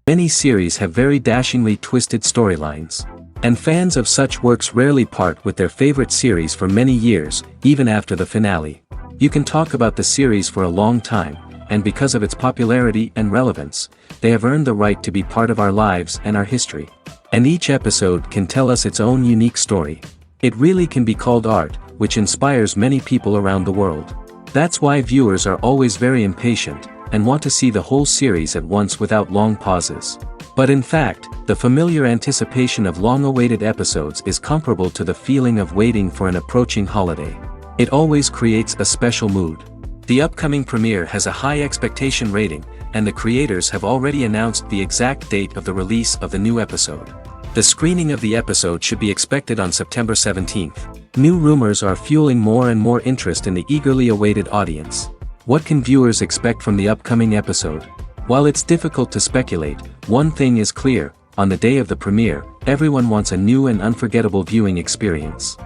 Many series have very dashingly twisted storylines. And fans of such works rarely part with their favorite series for many years, even after the finale. You can talk about the series for a long time, and because of its popularity and relevance, they have earned the right to be part of our lives and our history. And each episode can tell us its own unique story. It really can be called art, which inspires many people around the world. That's why viewers are always very impatient, and want to see the whole series at once without long pauses. But in fact, the familiar anticipation of long-awaited episodes is comparable to the feeling of waiting for an approaching holiday. It always creates a special mood. The upcoming premiere has a high expectation rating, and the creators have already announced the exact date of the release of the new episode. The screening of the episode should be expected on September 17th. New rumors are fueling more and more interest in the eagerly awaited audience. What can viewers expect from the upcoming episode? While it's difficult to speculate, one thing is clear: on the day of the premiere, everyone wants a new and unforgettable viewing experience.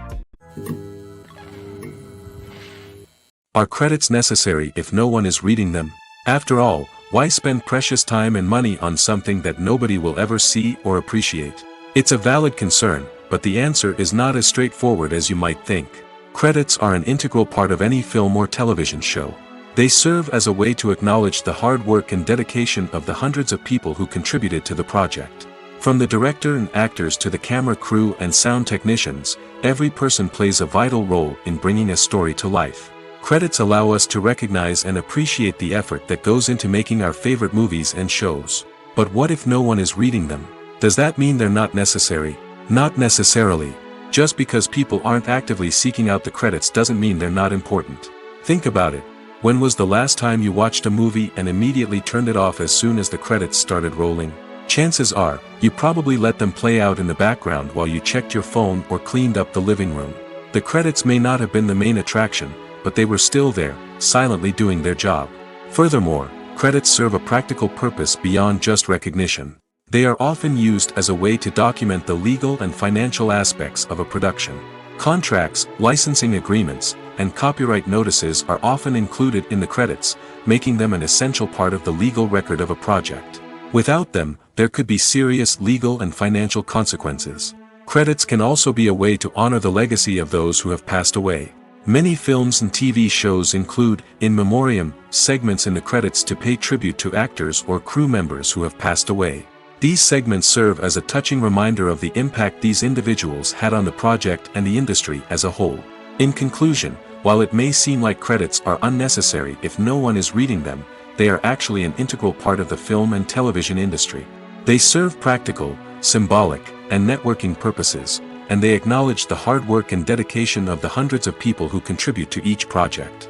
Are credits necessary if no one is reading them? After all, why spend precious time and money on something that nobody will ever see or appreciate? It's a valid concern, but the answer is not as straightforward as you might think. Credits are an integral part of any film or television show. They serve as a way to acknowledge the hard work and dedication of the hundreds of people who contributed to the project. From the director and actors to the camera crew and sound technicians, every person plays a vital role in bringing a story to life. Credits allow us to recognize and appreciate the effort that goes into making our favorite movies and shows. But what if no one is reading them? Does that mean they're not necessary? Not necessarily. Just because people aren't actively seeking out the credits doesn't mean they're not important. Think about it. When was the last time you watched a movie and immediately turned it off as soon as the credits started rolling? Chances are, you probably let them play out in the background while you checked your phone or cleaned up the living room. The credits may not have been the main attraction, but they were still there, silently doing their job. Furthermore, credits serve a practical purpose beyond just recognition. They are often used as a way to document the legal and financial aspects of a production. Contracts, licensing agreements, and copyright notices are often included in the credits, making them an essential part of the legal record of a project. Without them, there could be serious legal and financial consequences. Credits can also be a way to honor the legacy of those who have passed away. Many films and TV shows include, in memoriam, segments in the credits to pay tribute to actors or crew members who have passed away. These segments serve as a touching reminder of the impact these individuals had on the project and the industry as a whole. In conclusion, while it may seem like credits are unnecessary if no one is reading them, they are actually an integral part of the film and television industry. They serve practical, symbolic, and networking purposes, and they acknowledge the hard work and dedication of the hundreds of people who contribute to each project.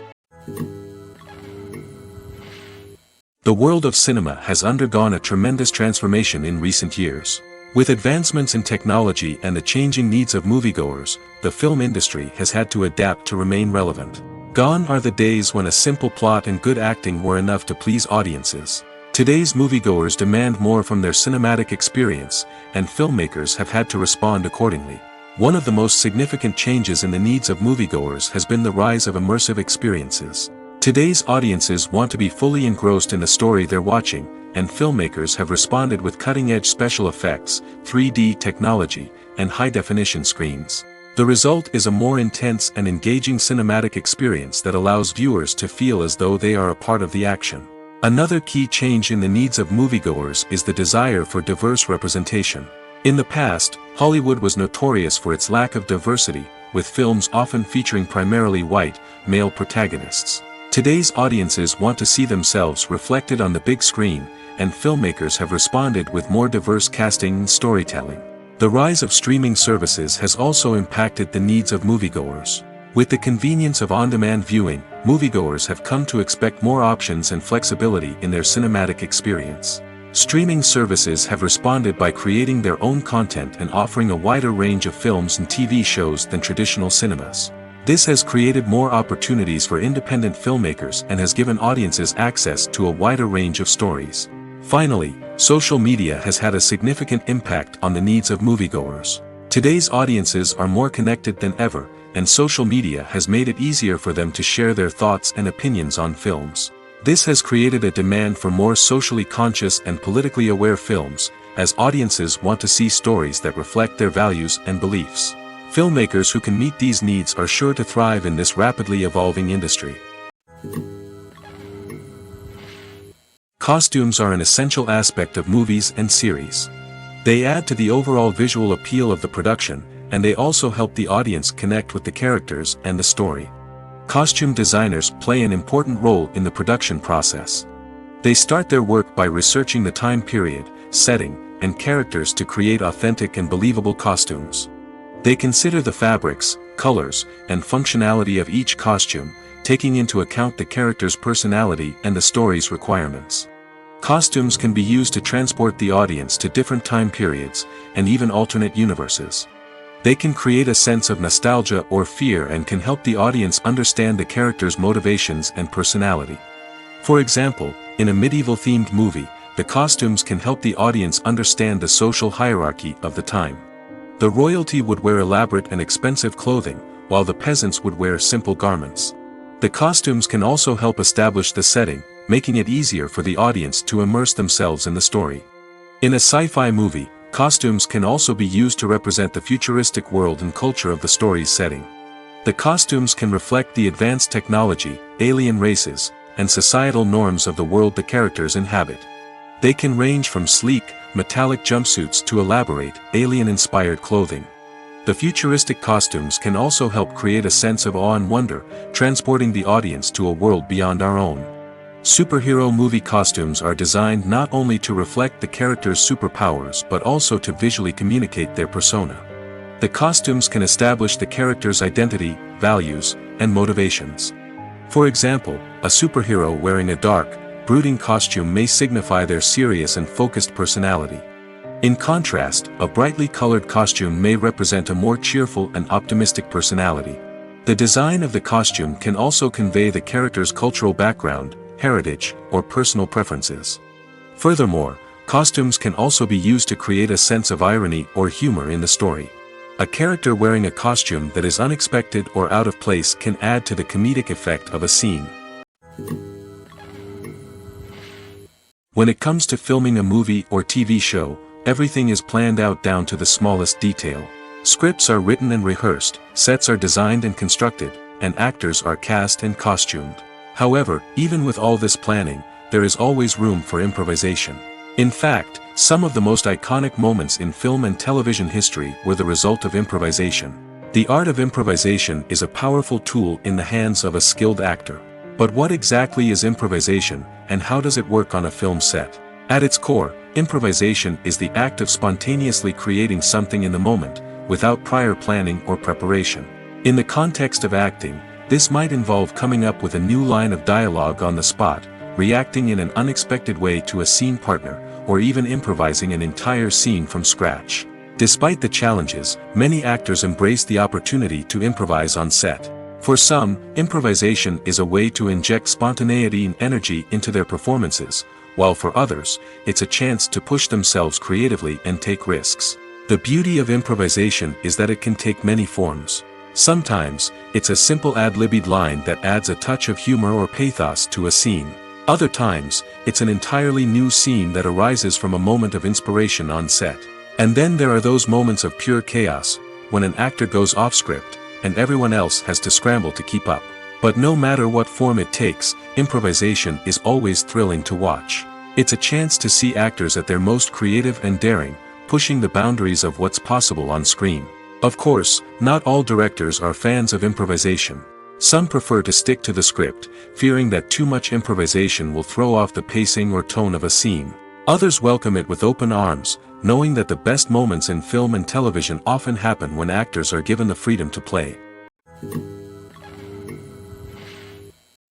The world of cinema has undergone a tremendous transformation in recent years. With advancements in technology and the changing needs of moviegoers, the film industry has had to adapt to remain relevant. Gone are the days when a simple plot and good acting were enough to please audiences. Today's moviegoers demand more from their cinematic experience, and filmmakers have had to respond accordingly. One of the most significant changes in the needs of moviegoers has been the rise of immersive experiences. Today's audiences want to be fully engrossed in the story they're watching, and filmmakers have responded with cutting-edge special effects, 3D technology, and high-definition screens. The result is a more intense and engaging cinematic experience that allows viewers to feel as though they are a part of the action. Another key change in the needs of moviegoers is the desire for diverse representation. In the past, Hollywood was notorious for its lack of diversity, with films often featuring primarily white, male protagonists. Today's audiences want to see themselves reflected on the big screen, and filmmakers have responded with more diverse casting and storytelling. The rise of streaming services has also impacted the needs of moviegoers. With the convenience of on-demand viewing, moviegoers have come to expect more options and flexibility in their cinematic experience. Streaming services have responded by creating their own content and offering a wider range of films and TV shows than traditional cinemas. This has created more opportunities for independent filmmakers and has given audiences access to a wider range of stories. Finally, social media has had a significant impact on the needs of moviegoers. Today's audiences are more connected than ever, and social media has made it easier for them to share their thoughts and opinions on films. This has created a demand for more socially conscious and politically aware films, as audiences want to see stories that reflect their values and beliefs. Filmmakers who can meet these needs are sure to thrive in this rapidly evolving industry. Costumes are an essential aspect of movies and series. They add to the overall visual appeal of the production, and they also help the audience connect with the characters and the story. Costume designers play an important role in the production process. They start their work by researching the time period, setting, and characters to create authentic and believable costumes. They consider the fabrics, colors, and functionality of each costume, taking into account the character's personality and the story's requirements. Costumes can be used to transport the audience to different time periods, and even alternate universes. They can create a sense of nostalgia or fear and can help the audience understand the character's motivations and personality. For example, in a medieval-themed movie, the costumes can help the audience understand the social hierarchy of the time. The royalty would wear elaborate and expensive clothing, while the peasants would wear simple garments. The costumes can also help establish the setting, making it easier for the audience to immerse themselves in the story. In a sci-fi movie, costumes can also be used to represent the futuristic world and culture of the story's setting. The costumes can reflect the advanced technology, alien races, and societal norms of the world the characters inhabit. They can range from sleek, metallic jumpsuits to elaborate, alien-inspired clothing. The futuristic costumes can also help create a sense of awe and wonder, transporting the audience to a world beyond our own. Superhero movie costumes are designed not only to reflect the character's superpowers but also to visually communicate their persona. The costumes can establish the character's identity, values, and motivations. For example, a superhero wearing a dark, brooding costume may signify their serious and focused personality. In contrast, a brightly colored costume may represent a more cheerful and optimistic personality. The design of the costume can also convey the character's cultural background, heritage, or personal preferences. Furthermore, costumes can also be used to create a sense of irony or humor in the story. A character wearing a costume that is unexpected or out of place can add to the comedic effect of a scene. When it comes to filming a movie or TV show, everything is planned out down to the smallest detail. Scripts are written and rehearsed, sets are designed and constructed, and actors are cast and costumed. However, even with all this planning, there is always room for improvisation. In fact, some of the most iconic moments in film and television history were the result of improvisation. The art of improvisation is a powerful tool in the hands of a skilled actor. But what exactly is improvisation, and how does it work on a film set? At its core, improvisation is the act of spontaneously creating something in the moment, without prior planning or preparation. In the context of acting, this might involve coming up with a new line of dialogue on the spot, reacting in an unexpected way to a scene partner, or even improvising an entire scene from scratch. Despite the challenges, many actors embrace the opportunity to improvise on set. For some, improvisation is a way to inject spontaneity and energy into their performances, while for others, it's a chance to push themselves creatively and take risks. The beauty of improvisation is that it can take many forms. Sometimes, it's a simple ad-libbed line that adds a touch of humor or pathos to a scene. Other times, it's an entirely new scene that arises from a moment of inspiration on set. And then there are those moments of pure chaos, when an actor goes off script, and everyone else has to scramble to keep up. But no matter what form it takes, improvisation is always thrilling to watch. It's a chance to see actors at their most creative and daring, pushing the boundaries of what's possible on screen. Of course, not all directors are fans of improvisation. Some prefer to stick to the script, fearing that too much improvisation will throw off the pacing or tone of a scene. Others welcome it with open arms, knowing that the best moments in film and television often happen when actors are given the freedom to play.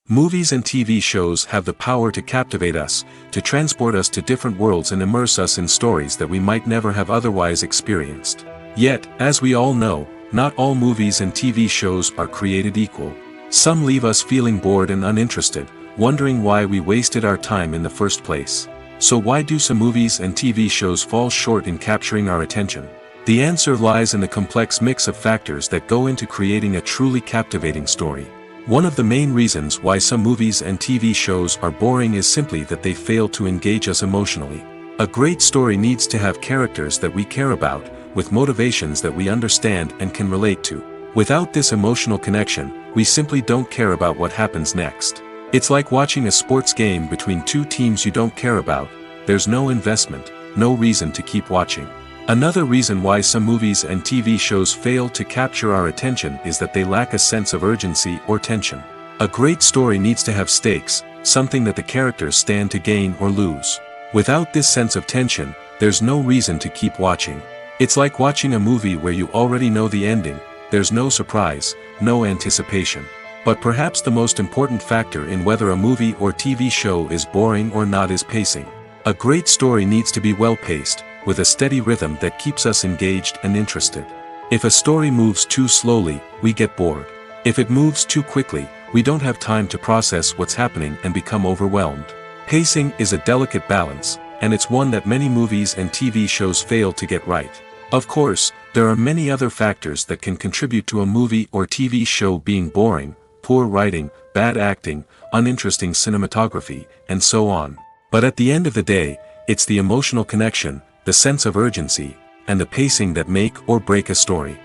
Movies and TV shows have the power to captivate us, to transport us to different worlds and immerse us in stories that we might never have otherwise experienced. Yet, as we all know, not all movies and TV shows are created equal. Some leave us feeling bored and uninterested, wondering why we wasted our time in the first place. So why do some movies and TV shows fall short in capturing our attention? The answer lies in the complex mix of factors that go into creating a truly captivating story. One of the main reasons why some movies and TV shows are boring is simply that they fail to engage us emotionally. A great story needs to have characters that we care about, with motivations that we understand and can relate to. Without this emotional connection, we simply don't care about what happens next. It's like watching a sports game between two teams you don't care about. There's no investment, no reason to keep watching. Another reason why some movies and TV shows fail to capture our attention is that they lack a sense of urgency or tension. A great story needs to have stakes, something that the characters stand to gain or lose. Without this sense of tension, there's no reason to keep watching. It's like watching a movie where you already know the ending. There's no surprise, no anticipation. But perhaps the most important factor in whether a movie or TV show is boring or not is pacing. A great story needs to be well-paced, with a steady rhythm that keeps us engaged and interested. If a story moves too slowly, we get bored. If it moves too quickly, we don't have time to process what's happening and become overwhelmed. Pacing is a delicate balance, and it's one that many movies and TV shows fail to get right. Of course, there are many other factors that can contribute to a movie or TV show being boring: poor writing, bad acting, uninteresting cinematography, and so on. But at the end of the day, it's the emotional connection, the sense of urgency, and the pacing that make or break a story.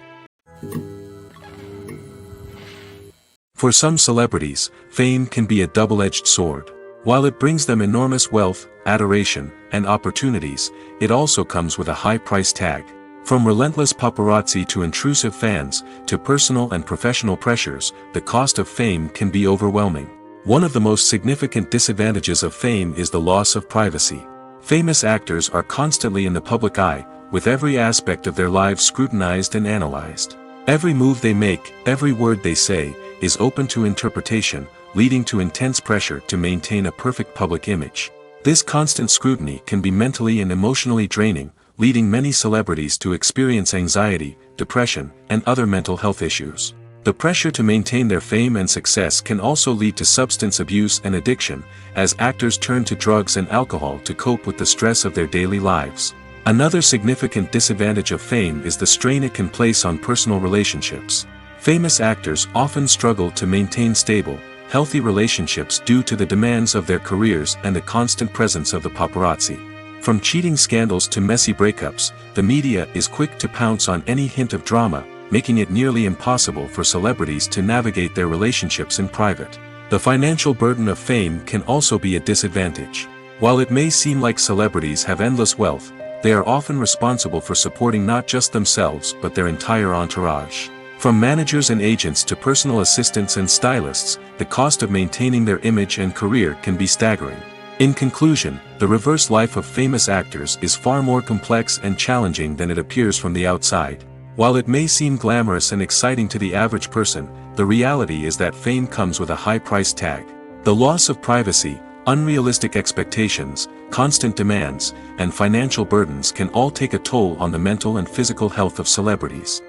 For some celebrities, fame can be a double-edged sword. While it brings them enormous wealth, adoration, and opportunities, it also comes with a high price tag. From relentless paparazzi to intrusive fans, to personal and professional pressures, the cost of fame can be overwhelming. One of the most significant disadvantages of fame is the loss of privacy. Famous actors are constantly in the public eye, with every aspect of their lives scrutinized and analyzed. Every move they make, every word they say, is open to interpretation, leading to intense pressure to maintain a perfect public image. This constant scrutiny can be mentally and emotionally draining, leading many celebrities to experience anxiety, depression, and other mental health issues. The pressure to maintain their fame and success can also lead to substance abuse and addiction, as actors turn to drugs and alcohol to cope with the stress of their daily lives. Another significant disadvantage of fame is the strain it can place on personal relationships. Famous actors often struggle to maintain stable, healthy relationships due to the demands of their careers and the constant presence of the paparazzi. From cheating scandals to messy breakups, the media is quick to pounce on any hint of drama, making it nearly impossible for celebrities to navigate their relationships in private. The financial burden of fame can also be a disadvantage. While it may seem like celebrities have endless wealth, they are often responsible for supporting not just themselves but their entire entourage. From managers and agents to personal assistants and stylists, the cost of maintaining their image and career can be staggering. In conclusion, the reverse life of famous actors is far more complex and challenging than it appears from the outside. While it may seem glamorous and exciting to the average person, the reality is that fame comes with a high price tag. The loss of privacy, unrealistic expectations, constant demands, and financial burdens can all take a toll on the mental and physical health of celebrities.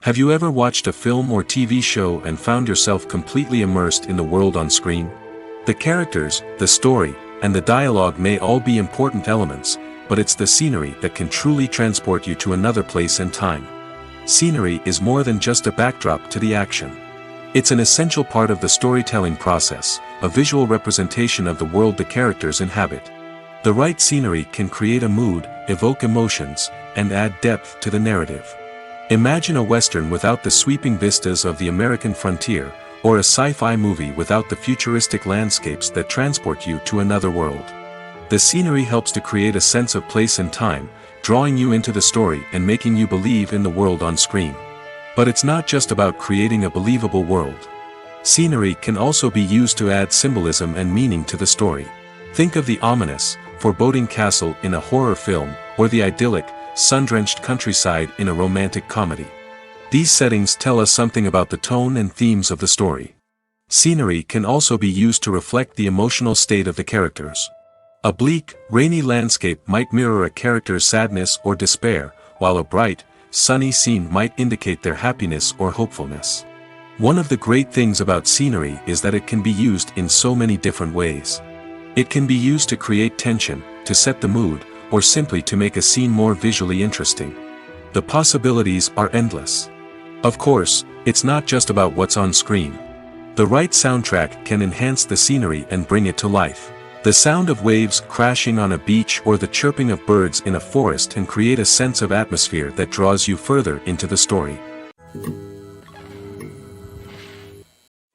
Have you ever watched a film or TV show and found yourself completely immersed in the world on screen? The characters, the story, and the dialogue may all be important elements, but it's the scenery that can truly transport you to another place and time. Scenery is more than just a backdrop to the action. It's an essential part of the storytelling process, a visual representation of the world the characters inhabit. The right scenery can create a mood, evoke emotions, and add depth to the narrative. Imagine a Western without the sweeping vistas of the American frontier, or a sci-fi movie without the futuristic landscapes that transport you to another world. The scenery helps to create a sense of place and time, drawing you into the story and making you believe in the world on screen. But it's not just about creating a believable world. Scenery can also be used to add symbolism and meaning to the story. Think of the ominous, foreboding castle in a horror film, or the idyllic, sun-drenched countryside in a romantic comedy. These settings tell us something about the tone and themes of the story. Scenery can also be used to reflect the emotional state of the characters. A bleak, rainy landscape might mirror a character's sadness or despair, while a bright, sunny scene might indicate their happiness or hopefulness. One of the great things about scenery is that it can be used in so many different ways. It can be used to create tension, to set the mood, or simply to make a scene more visually interesting. The possibilities are endless. Of course, it's not just about what's on screen. The right soundtrack can enhance the scenery and bring it to life. The sound of waves crashing on a beach or the chirping of birds in a forest can create a sense of atmosphere that draws you further into the story.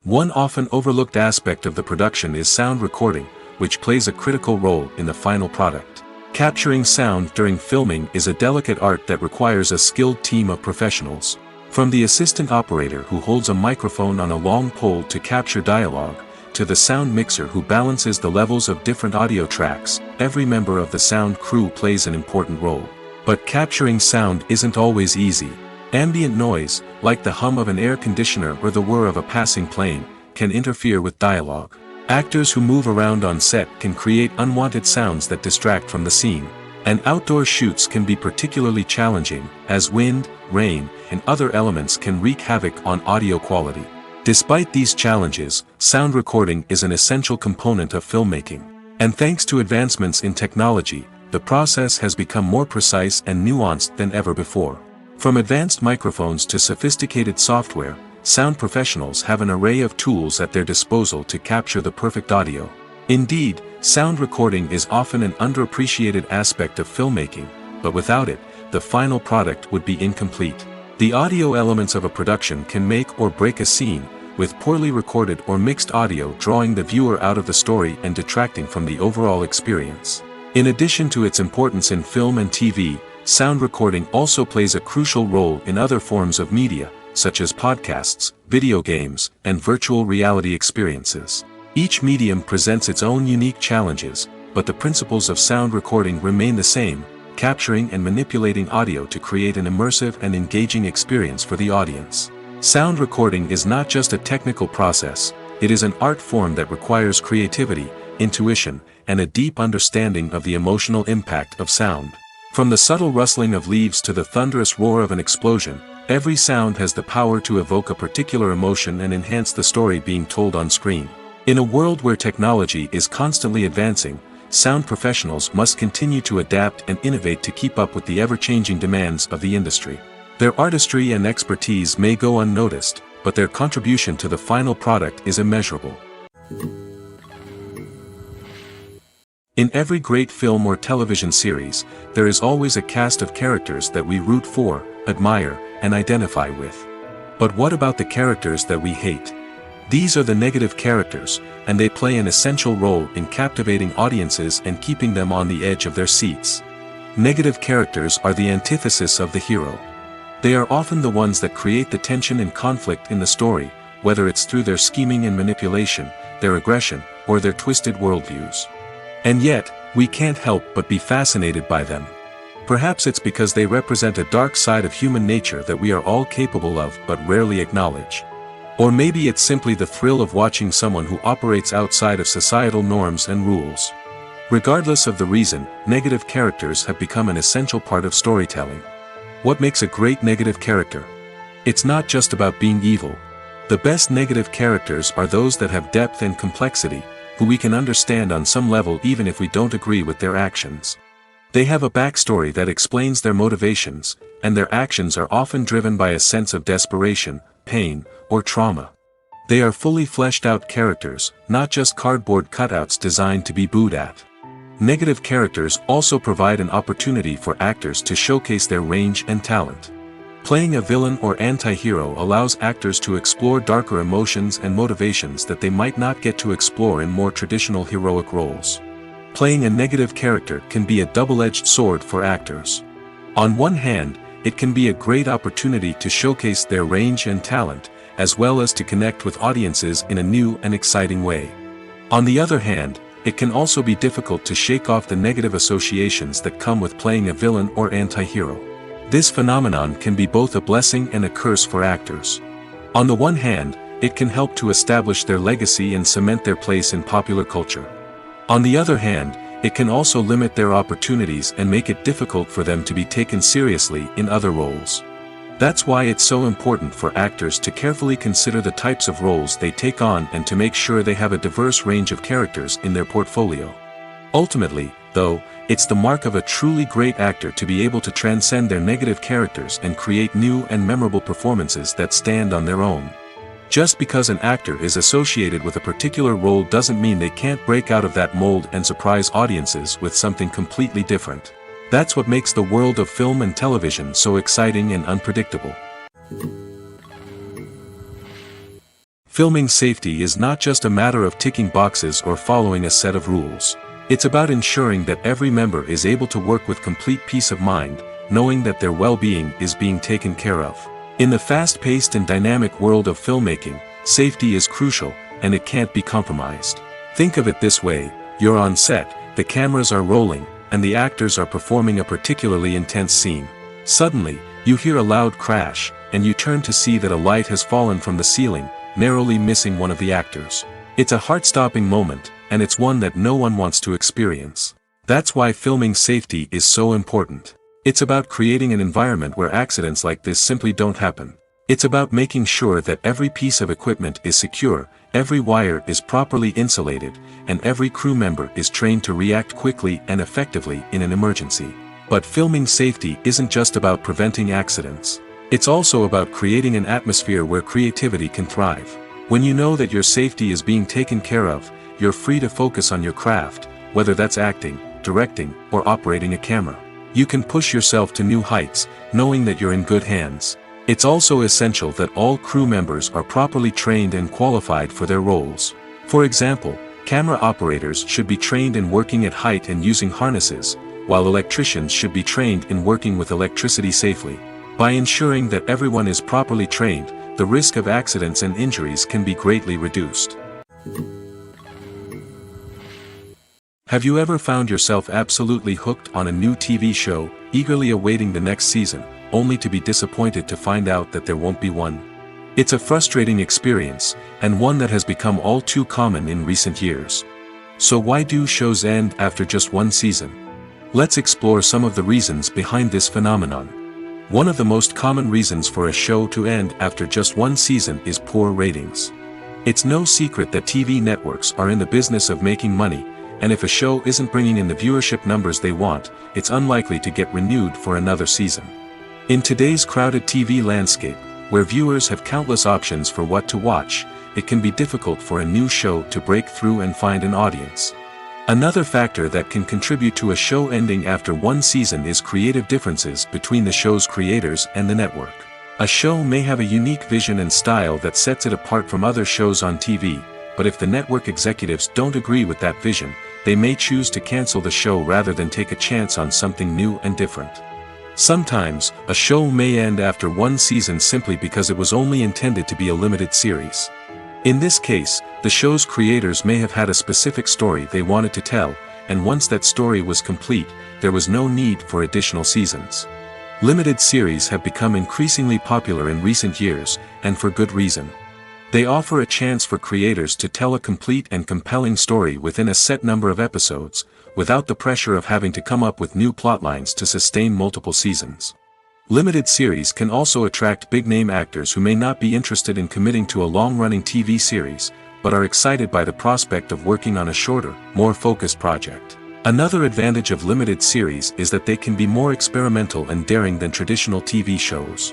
One often overlooked aspect of the production is sound recording, which plays a critical role in the final product. Capturing sound during filming is a delicate art that requires a skilled team of professionals. From the assistant operator who holds a microphone on a long pole to capture dialogue, to the sound mixer who balances the levels of different audio tracks, every member of the sound crew plays an important role. But capturing sound isn't always easy. Ambient noise, like the hum of an air conditioner or the whir of a passing plane, can interfere with dialogue. Actors who move around on set can create unwanted sounds that distract from the scene. And outdoor shoots can be particularly challenging, as wind, rain, and other elements can wreak havoc on audio quality. Despite these challenges, sound recording is an essential component of filmmaking. And thanks to advancements in technology, the process has become more precise and nuanced than ever before. From advanced microphones to sophisticated software, sound professionals have an array of tools at their disposal to capture the perfect audio. Indeed, sound recording is often an underappreciated aspect of filmmaking, but without it, the final product would be incomplete. The audio elements of a production can make or break a scene, with poorly recorded or mixed audio drawing the viewer out of the story and detracting from the overall experience. In addition to its importance in film and TV, sound recording also plays a crucial role in other forms of media, such as podcasts, video games, and virtual reality experiences. Each medium presents its own unique challenges, but the principles of sound recording remain the same: capturing and manipulating audio to create an immersive and engaging experience for the audience. Sound recording is not just a technical process, it is an art form that requires creativity, intuition, and a deep understanding of the emotional impact of sound. From the subtle rustling of leaves to the thunderous roar of an explosion, every sound has the power to evoke a particular emotion and enhance the story being told on screen. In a world where technology is constantly advancing, sound professionals must continue to adapt and innovate to keep up with the ever-changing demands of the industry. Their artistry and expertise may go unnoticed, but their contribution to the final product is immeasurable. In every great film or television series, there is always a cast of characters that we root for, admire, and identify with. But what about the characters that we hate? These are the negative characters, and they play an essential role in captivating audiences and keeping them on the edge of their seats. Negative characters are the antithesis of the hero. They are often the ones that create the tension and conflict in the story, whether it's through their scheming and manipulation, their aggression, or their twisted worldviews. And yet, we can't help but be fascinated by them. Perhaps it's because they represent a dark side of human nature that we are all capable of but rarely acknowledge. Or maybe it's simply the thrill of watching someone who operates outside of societal norms and rules. Regardless of the reason, negative characters have become an essential part of storytelling. What makes a great negative character? It's not just about being evil. The best negative characters are those that have depth and complexity, who we can understand on some level even if we don't agree with their actions. They have a backstory that explains their motivations, and their actions are often driven by a sense of desperation, pain, or trauma. They are fully fleshed out characters, not just cardboard cutouts designed to be booed at. Negative characters also provide an opportunity for actors to showcase their range and talent. Playing a villain or anti-hero allows actors to explore darker emotions and motivations that they might not get to explore in more traditional heroic roles. Playing a negative character can be a double-edged sword for actors. On one hand, it can be a great opportunity to showcase their range and talent, as well as to connect with audiences in a new and exciting way. On the other hand, it can also be difficult to shake off the negative associations that come with playing a villain or anti-hero. This phenomenon can be both a blessing and a curse for actors. On the one hand, it can help to establish their legacy and cement their place in popular culture. On the other hand, it can also limit their opportunities and make it difficult for them to be taken seriously in other roles. That's why it's so important for actors to carefully consider the types of roles they take on and to make sure they have a diverse range of characters in their portfolio. Ultimately, though, it's the mark of a truly great actor to be able to transcend their negative characters and create new and memorable performances that stand on their own. Just because an actor is associated with a particular role doesn't mean they can't break out of that mold and surprise audiences with something completely different. That's what makes the world of film and television so exciting and unpredictable. Filming safety is not just a matter of ticking boxes or following a set of rules. It's about ensuring that every member is able to work with complete peace of mind, knowing that their well-being is being taken care of. In the fast-paced and dynamic world of filmmaking, safety is crucial, and it can't be compromised. Think of it this way: you're on set, the cameras are rolling, and the actors are performing a particularly intense scene. Suddenly, you hear a loud crash, and you turn to see that a light has fallen from the ceiling, narrowly missing one of the actors. It's a heart-stopping moment, and it's one that no one wants to experience. That's why filming safety is so important. It's about creating an environment where accidents like this simply don't happen. It's about making sure that every piece of equipment is secure, every wire is properly insulated, and every crew member is trained to react quickly and effectively in an emergency. But filming safety isn't just about preventing accidents. It's also about creating an atmosphere where creativity can thrive. When you know that your safety is being taken care of, you're free to focus on your craft, whether that's acting, directing, or operating a camera. You can push yourself to new heights, knowing that you're in good hands. It's also essential that all crew members are properly trained and qualified for their roles. For example, camera operators should be trained in working at height and using harnesses, while electricians should be trained in working with electricity safely. By ensuring that everyone is properly trained, the risk of accidents and injuries can be greatly reduced. Have you ever found yourself absolutely hooked on a new TV show, eagerly awaiting the next season, only to be disappointed to find out that there won't be one? It's a frustrating experience, and one that has become all too common in recent years. So why do shows end after just one season? Let's explore some of the reasons behind this phenomenon. One of the most common reasons for a show to end after just one season is poor ratings. It's no secret that TV networks are in the business of making money, and if a show isn't bringing in the viewership numbers they want, it's unlikely to get renewed for another season. In today's crowded TV landscape, where viewers have countless options for what to watch, it can be difficult for a new show to break through and find an audience. Another factor that can contribute to a show ending after one season is creative differences between the show's creators and the network. A show may have a unique vision and style that sets it apart from other shows on TV, but if the network executives don't agree with that vision, they may choose to cancel the show rather than take a chance on something new and different. Sometimes, a show may end after one season simply because it was only intended to be a limited series. In this case, the show's creators may have had a specific story they wanted to tell, and once that story was complete, there was no need for additional seasons. Limited series have become increasingly popular in recent years, and for good reason. They offer a chance for creators to tell a complete and compelling story within a set number of episodes, without the pressure of having to come up with new plotlines to sustain multiple seasons. Limited series can also attract big-name actors who may not be interested in committing to a long-running TV series, but are excited by the prospect of working on a shorter, more focused project. Another advantage of limited series is that they can be more experimental and daring than traditional TV shows.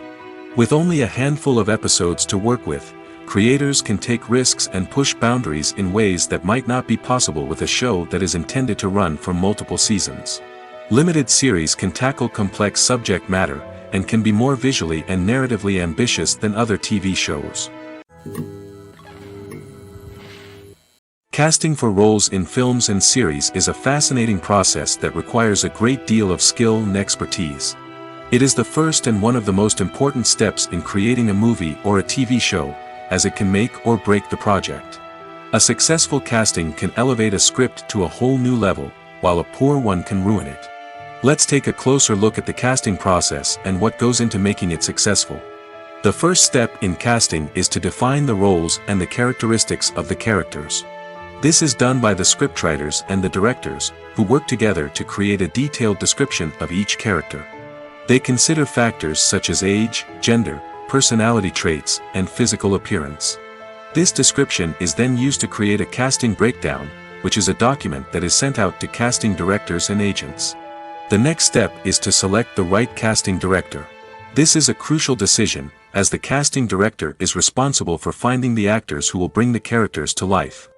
With only a handful of episodes to work with, creators can take risks and push boundaries in ways that might not be possible with a show that is intended to run for multiple seasons. Limited series can tackle complex subject matter, and can be more visually and narratively ambitious than other TV shows. Casting for roles in films and series is a fascinating process that requires a great deal of skill and expertise. It is the first and one of the most important steps in creating a movie or a TV show, as it can make or break the project. A successful casting can elevate a script to a whole new level, while a poor one can ruin it. Let's take a closer look at the casting process and what goes into making it successful. The first step in casting is to define the roles and the characteristics of the characters. This is done by the scriptwriters and the directors, who work together to create a detailed description of each character. They consider factors such as age, gender, personality traits, and physical appearance. This description is then used to create a casting breakdown, which is a document that is sent out to casting directors and agents. The next step is to select the right casting director. This is a crucial decision, as the casting director is responsible for finding the actors who will bring the characters to life.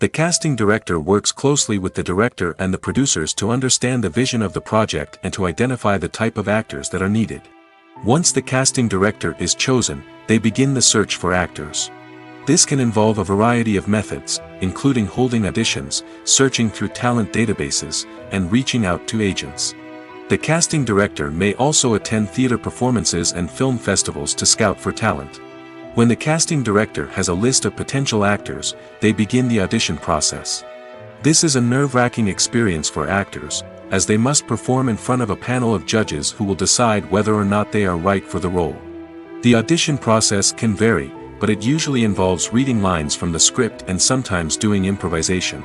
The casting director works closely with the director and the producers to understand the vision of the project and to identify the type of actors that are needed. Once the casting director is chosen, they begin the search for actors. This can involve a variety of methods, including holding auditions, searching through talent databases, and reaching out to agents. The casting director may also attend theater performances and film festivals to scout for talent. When the casting director has a list of potential actors, they begin the audition process. This is a nerve-wracking experience for actors, as they must perform in front of a panel of judges who will decide whether or not they are right for the role. The audition process can vary, but it usually involves reading lines from the script and sometimes doing improvisation.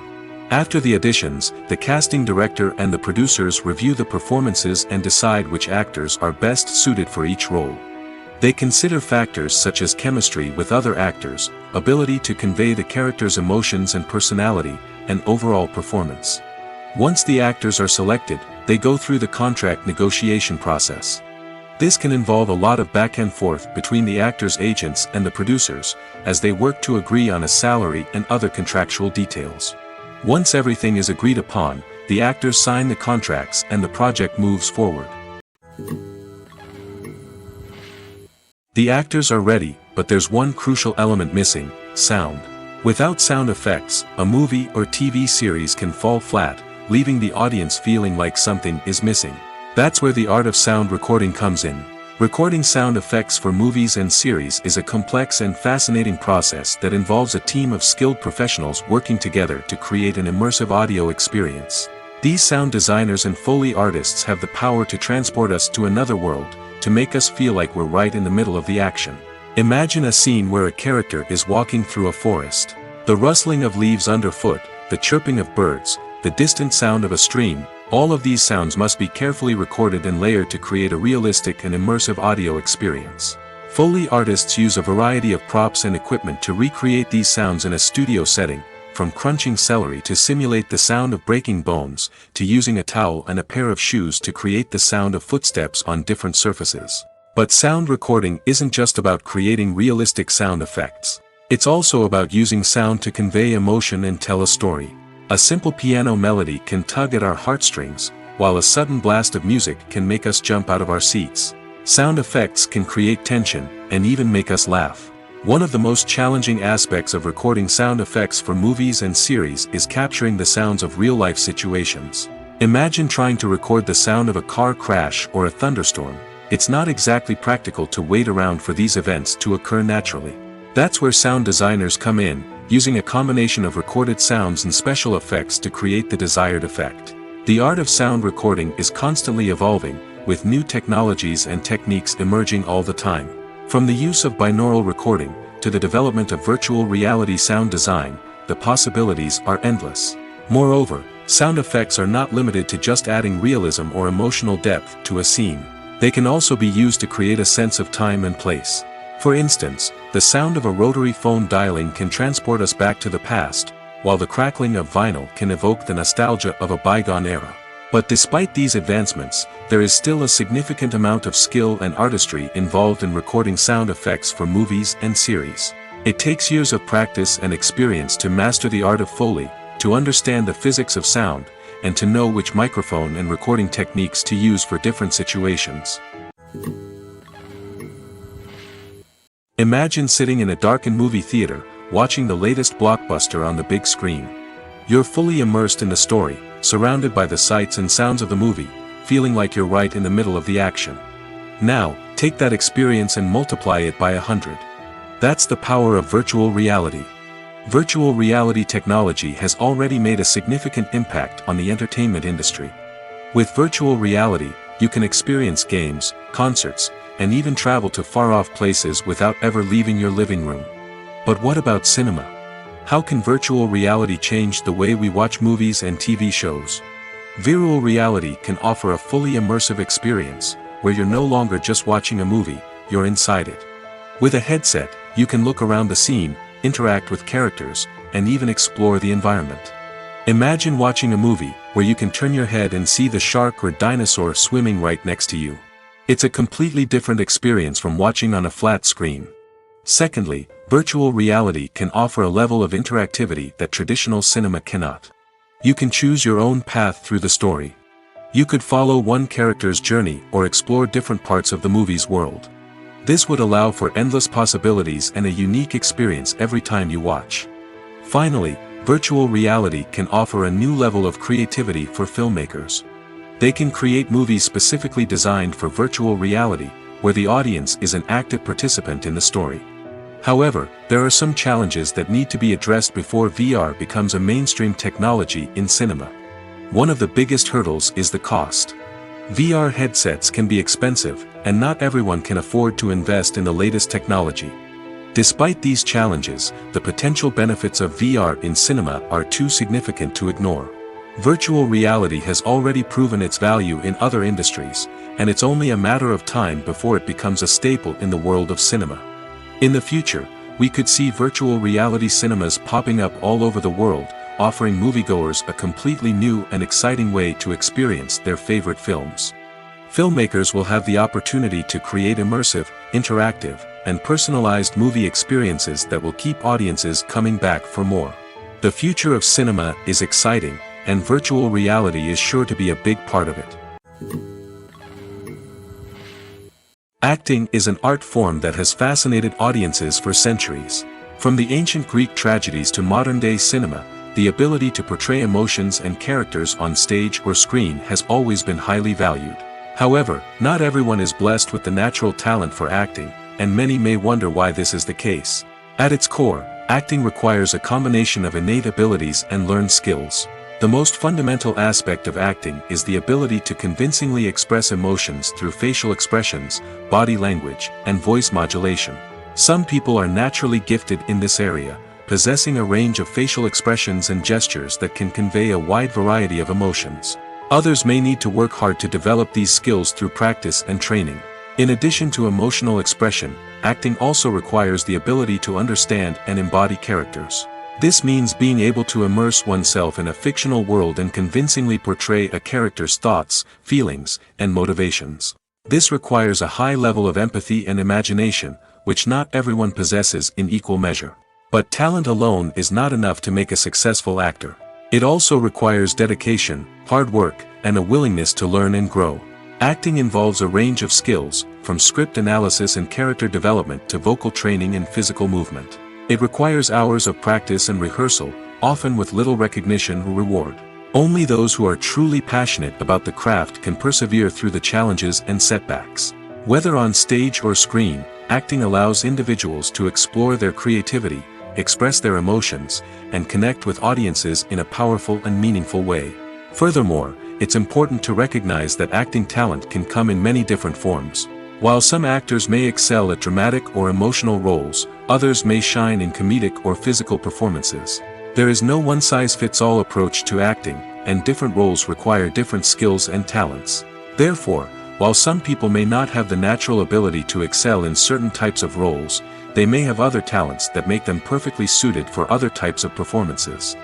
After the auditions, the casting director and the producers review the performances and decide which actors are best suited for each role. They consider factors such as chemistry with other actors, ability to convey the character's emotions and personality, and overall performance. Once the actors are selected, they go through the contract negotiation process. This can involve a lot of back and forth between the actors' agents and the producers, as they work to agree on a salary and other contractual details. Once everything is agreed upon, the actors sign the contracts and the project moves forward. The actors are ready, but there's one crucial element missing: sound. Without sound effects, a movie or TV series can fall flat, leaving the audience feeling like something is missing. That's where the art of sound recording comes in. Recording sound effects for movies and series is a complex and fascinating process that involves a team of skilled professionals working together to create an immersive audio experience. These sound designers and Foley artists have the power to transport us to another world, to make us feel like we're right in the middle of the action. Imagine a scene where a character is walking through a forest. The rustling of leaves underfoot, the chirping of birds, the distant sound of a stream, all of these sounds must be carefully recorded and layered to create a realistic and immersive audio experience. Foley artists use a variety of props and equipment to recreate these sounds in a studio setting, from crunching celery to simulate the sound of breaking bones, to using a towel and a pair of shoes to create the sound of footsteps on different surfaces. But sound recording isn't just about creating realistic sound effects. It's also about using sound to convey emotion and tell a story. A simple piano melody can tug at our heartstrings, while a sudden blast of music can make us jump out of our seats. Sound effects can create tension, and even make us laugh. One of the most challenging aspects of recording sound effects for movies and series is capturing the sounds of real-life situations. Imagine trying to record the sound of a car crash or a thunderstorm. It's not exactly practical to wait around for these events to occur naturally. That's where sound designers come in, using a combination of recorded sounds and special effects to create the desired effect. The art of sound recording is constantly evolving, with new technologies and techniques emerging all the time. From the use of binaural recording, to the development of virtual reality sound design, the possibilities are endless. Moreover, sound effects are not limited to just adding realism or emotional depth to a scene. They can also be used to create a sense of time and place. For instance, the sound of a rotary phone dialing can transport us back to the past, while the crackling of vinyl can evoke the nostalgia of a bygone era. But despite these advancements, there is still a significant amount of skill and artistry involved in recording sound effects for movies and series. It takes years of practice and experience to master the art of Foley, to understand the physics of sound, and to know which microphone and recording techniques to use for different situations. Imagine sitting in a darkened movie theater, watching the latest blockbuster on the big screen. You're fully immersed in the story, surrounded by the sights and sounds of the movie, feeling like you're right in the middle of the action. Now, take that experience and multiply it by 100. That's the power of virtual reality. Virtual reality technology has already made a significant impact on the entertainment industry. With virtual reality, you can experience games, concerts, and even travel to far-off places without ever leaving your living room. But what about cinema? How can virtual reality change the way we watch movies and TV shows? Virtual reality can offer a fully immersive experience, where you're no longer just watching a movie, you're inside it. With a headset, you can look around the scene, interact with characters, and even explore the environment. Imagine watching a movie where you can turn your head and see the shark or dinosaur swimming right next to you. It's a completely different experience from watching on a flat screen. Secondly, virtual reality can offer a level of interactivity that traditional cinema cannot. You can choose your own path through the story. You could follow one character's journey or explore different parts of the movie's world. This would allow for endless possibilities and a unique experience every time you watch. Finally, virtual reality can offer a new level of creativity for filmmakers. They can create movies specifically designed for virtual reality, where the audience is an active participant in the story. However, there are some challenges that need to be addressed before VR becomes a mainstream technology in cinema. One of the biggest hurdles is the cost. VR headsets can be expensive, and not everyone can afford to invest in the latest technology. Despite these challenges, the potential benefits of VR in cinema are too significant to ignore. Virtual reality has already proven its value in other industries, and it's only a matter of time before it becomes a staple in the world of cinema. In the future, we could see virtual reality cinemas popping up all over the world, offering moviegoers a completely new and exciting way to experience their favorite films. Filmmakers will have the opportunity to create immersive, interactive, and personalized movie experiences that will keep audiences coming back for more. The future of cinema is exciting, and virtual reality is sure to be a big part of it. Acting is an art form that has fascinated audiences for centuries. From the ancient Greek tragedies to modern-day cinema, the ability to portray emotions and characters on stage or screen has always been highly valued. However, not everyone is blessed with the natural talent for acting, and many may wonder why this is the case. At its core, acting requires a combination of innate abilities and learned skills. The most fundamental aspect of acting is the ability to convincingly express emotions through facial expressions, body language, and voice modulation. Some people are naturally gifted in this area, possessing a range of facial expressions and gestures that can convey a wide variety of emotions. Others may need to work hard to develop these skills through practice and training. In addition to emotional expression, acting also requires the ability to understand and embody characters. This means being able to immerse oneself in a fictional world and convincingly portray a character's thoughts, feelings, and motivations. This requires a high level of empathy and imagination, which not everyone possesses in equal measure. But talent alone is not enough to make a successful actor. It also requires dedication, hard work, and a willingness to learn and grow. Acting involves a range of skills, from script analysis and character development to vocal training and physical movement. It requires hours of practice and rehearsal, often with little recognition or reward. Only those who are truly passionate about the craft can persevere through the challenges and setbacks. Whether on stage or screen, acting allows individuals to explore their creativity, express their emotions, and connect with audiences in a powerful and meaningful way. Furthermore, it's important to recognize that acting talent can come in many different forms. While some actors may excel at dramatic or emotional roles, others may shine in comedic or physical performances. There is no one-size-fits-all approach to acting, and different roles require different skills and talents. Therefore, while some people may not have the natural ability to excel in certain types of roles, they may have other talents that make them perfectly suited for other types of performances.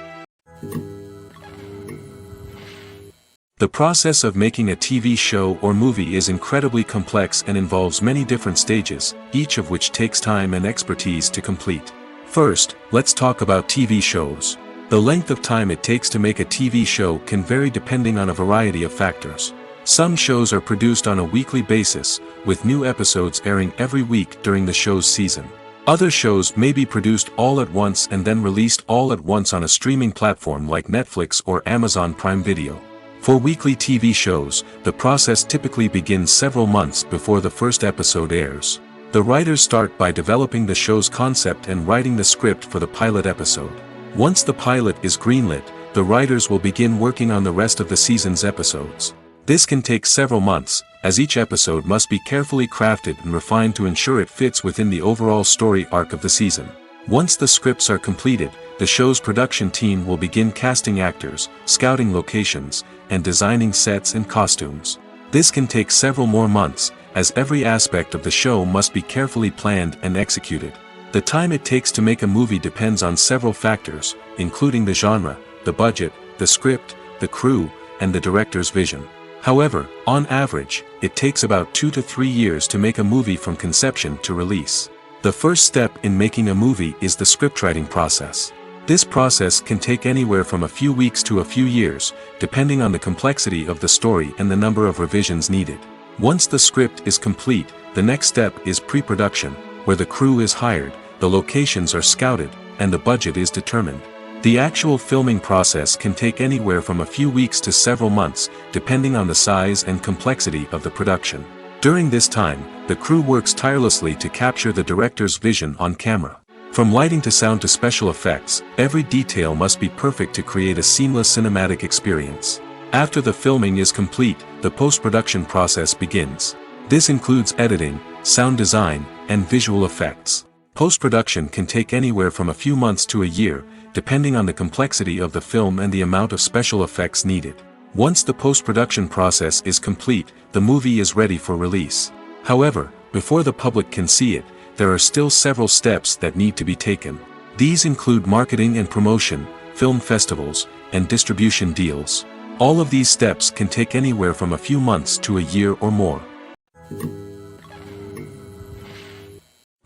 The process of making a TV show or movie is incredibly complex and involves many different stages, each of which takes time and expertise to complete. First, let's talk about TV shows. The length of time it takes to make a TV show can vary depending on a variety of factors. Some shows are produced on a weekly basis, with new episodes airing every week during the show's season. Other shows may be produced all at once and then released all at once on a streaming platform like Netflix or Amazon Prime Video. For weekly TV shows, the process typically begins several months before the first episode airs. The writers start by developing the show's concept and writing the script for the pilot episode. Once the pilot is greenlit, the writers will begin working on the rest of the season's episodes. This can take several months, as each episode must be carefully crafted and refined to ensure it fits within the overall story arc of the season. Once the scripts are completed, the show's production team will begin casting actors, scouting locations, and designing sets and costumes. This can take several more months, as every aspect of the show must be carefully planned and executed. The time it takes to make a movie depends on several factors, including the genre, the budget, the script, the crew, and the director's vision. However, on average, it takes about 2 to 3 years to make a movie from conception to release. The first step in making a movie is the scriptwriting process. This process can take anywhere from a few weeks to a few years, depending on the complexity of the story and the number of revisions needed. Once the script is complete, the next step is pre-production, where the crew is hired, the locations are scouted, and the budget is determined. The actual filming process can take anywhere from a few weeks to several months, depending on the size and complexity of the production. During this time, the crew works tirelessly to capture the director's vision on camera. From lighting to sound to special effects, every detail must be perfect to create a seamless cinematic experience. After the filming is complete, the post-production process begins. This includes editing, sound design, and visual effects. Post-production can take anywhere from a few months to a year, depending on the complexity of the film and the amount of special effects needed. Once the post-production process is complete, the movie is ready for release. However, before the public can see it, there are still several steps that need to be taken. These include marketing and promotion, film festivals, and distribution deals. All of these steps can take anywhere from a few months to a year or more.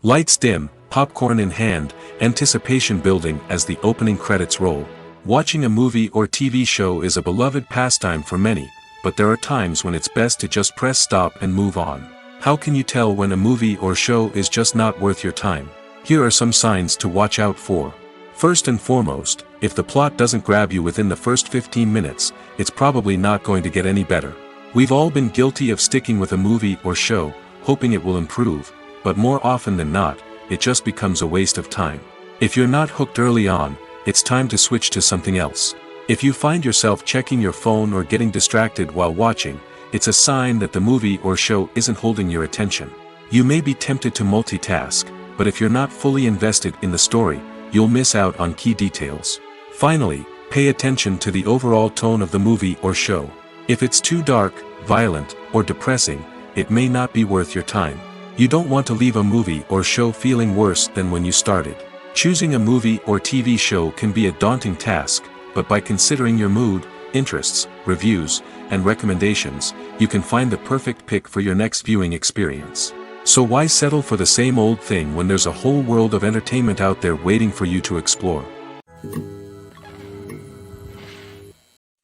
Lights dim, popcorn in hand, anticipation building as the opening credits roll. Watching a movie or TV show is a beloved pastime for many, but there are times when it's best to just press stop and move on. How can you tell when a movie or show is just not worth your time? Here are some signs to watch out for. First and foremost, if the plot doesn't grab you within the first 15 minutes, it's probably not going to get any better. We've all been guilty of sticking with a movie or show, hoping it will improve, but more often than not, it just becomes a waste of time. If you're not hooked early on, it's time to switch to something else. If you find yourself checking your phone or getting distracted while watching, it's a sign that the movie or show isn't holding your attention. You may be tempted to multitask, but if you're not fully invested in the story, you'll miss out on key details. Finally, pay attention to the overall tone of the movie or show. If it's too dark, violent, or depressing, it may not be worth your time. You don't want to leave a movie or show feeling worse than when you started. Choosing a movie or TV show can be a daunting task, but by considering your mood, interests, reviews, and recommendations, you can find the perfect pick for your next viewing experience. So why settle for the same old thing when there's a whole world of entertainment out there waiting for you to explore?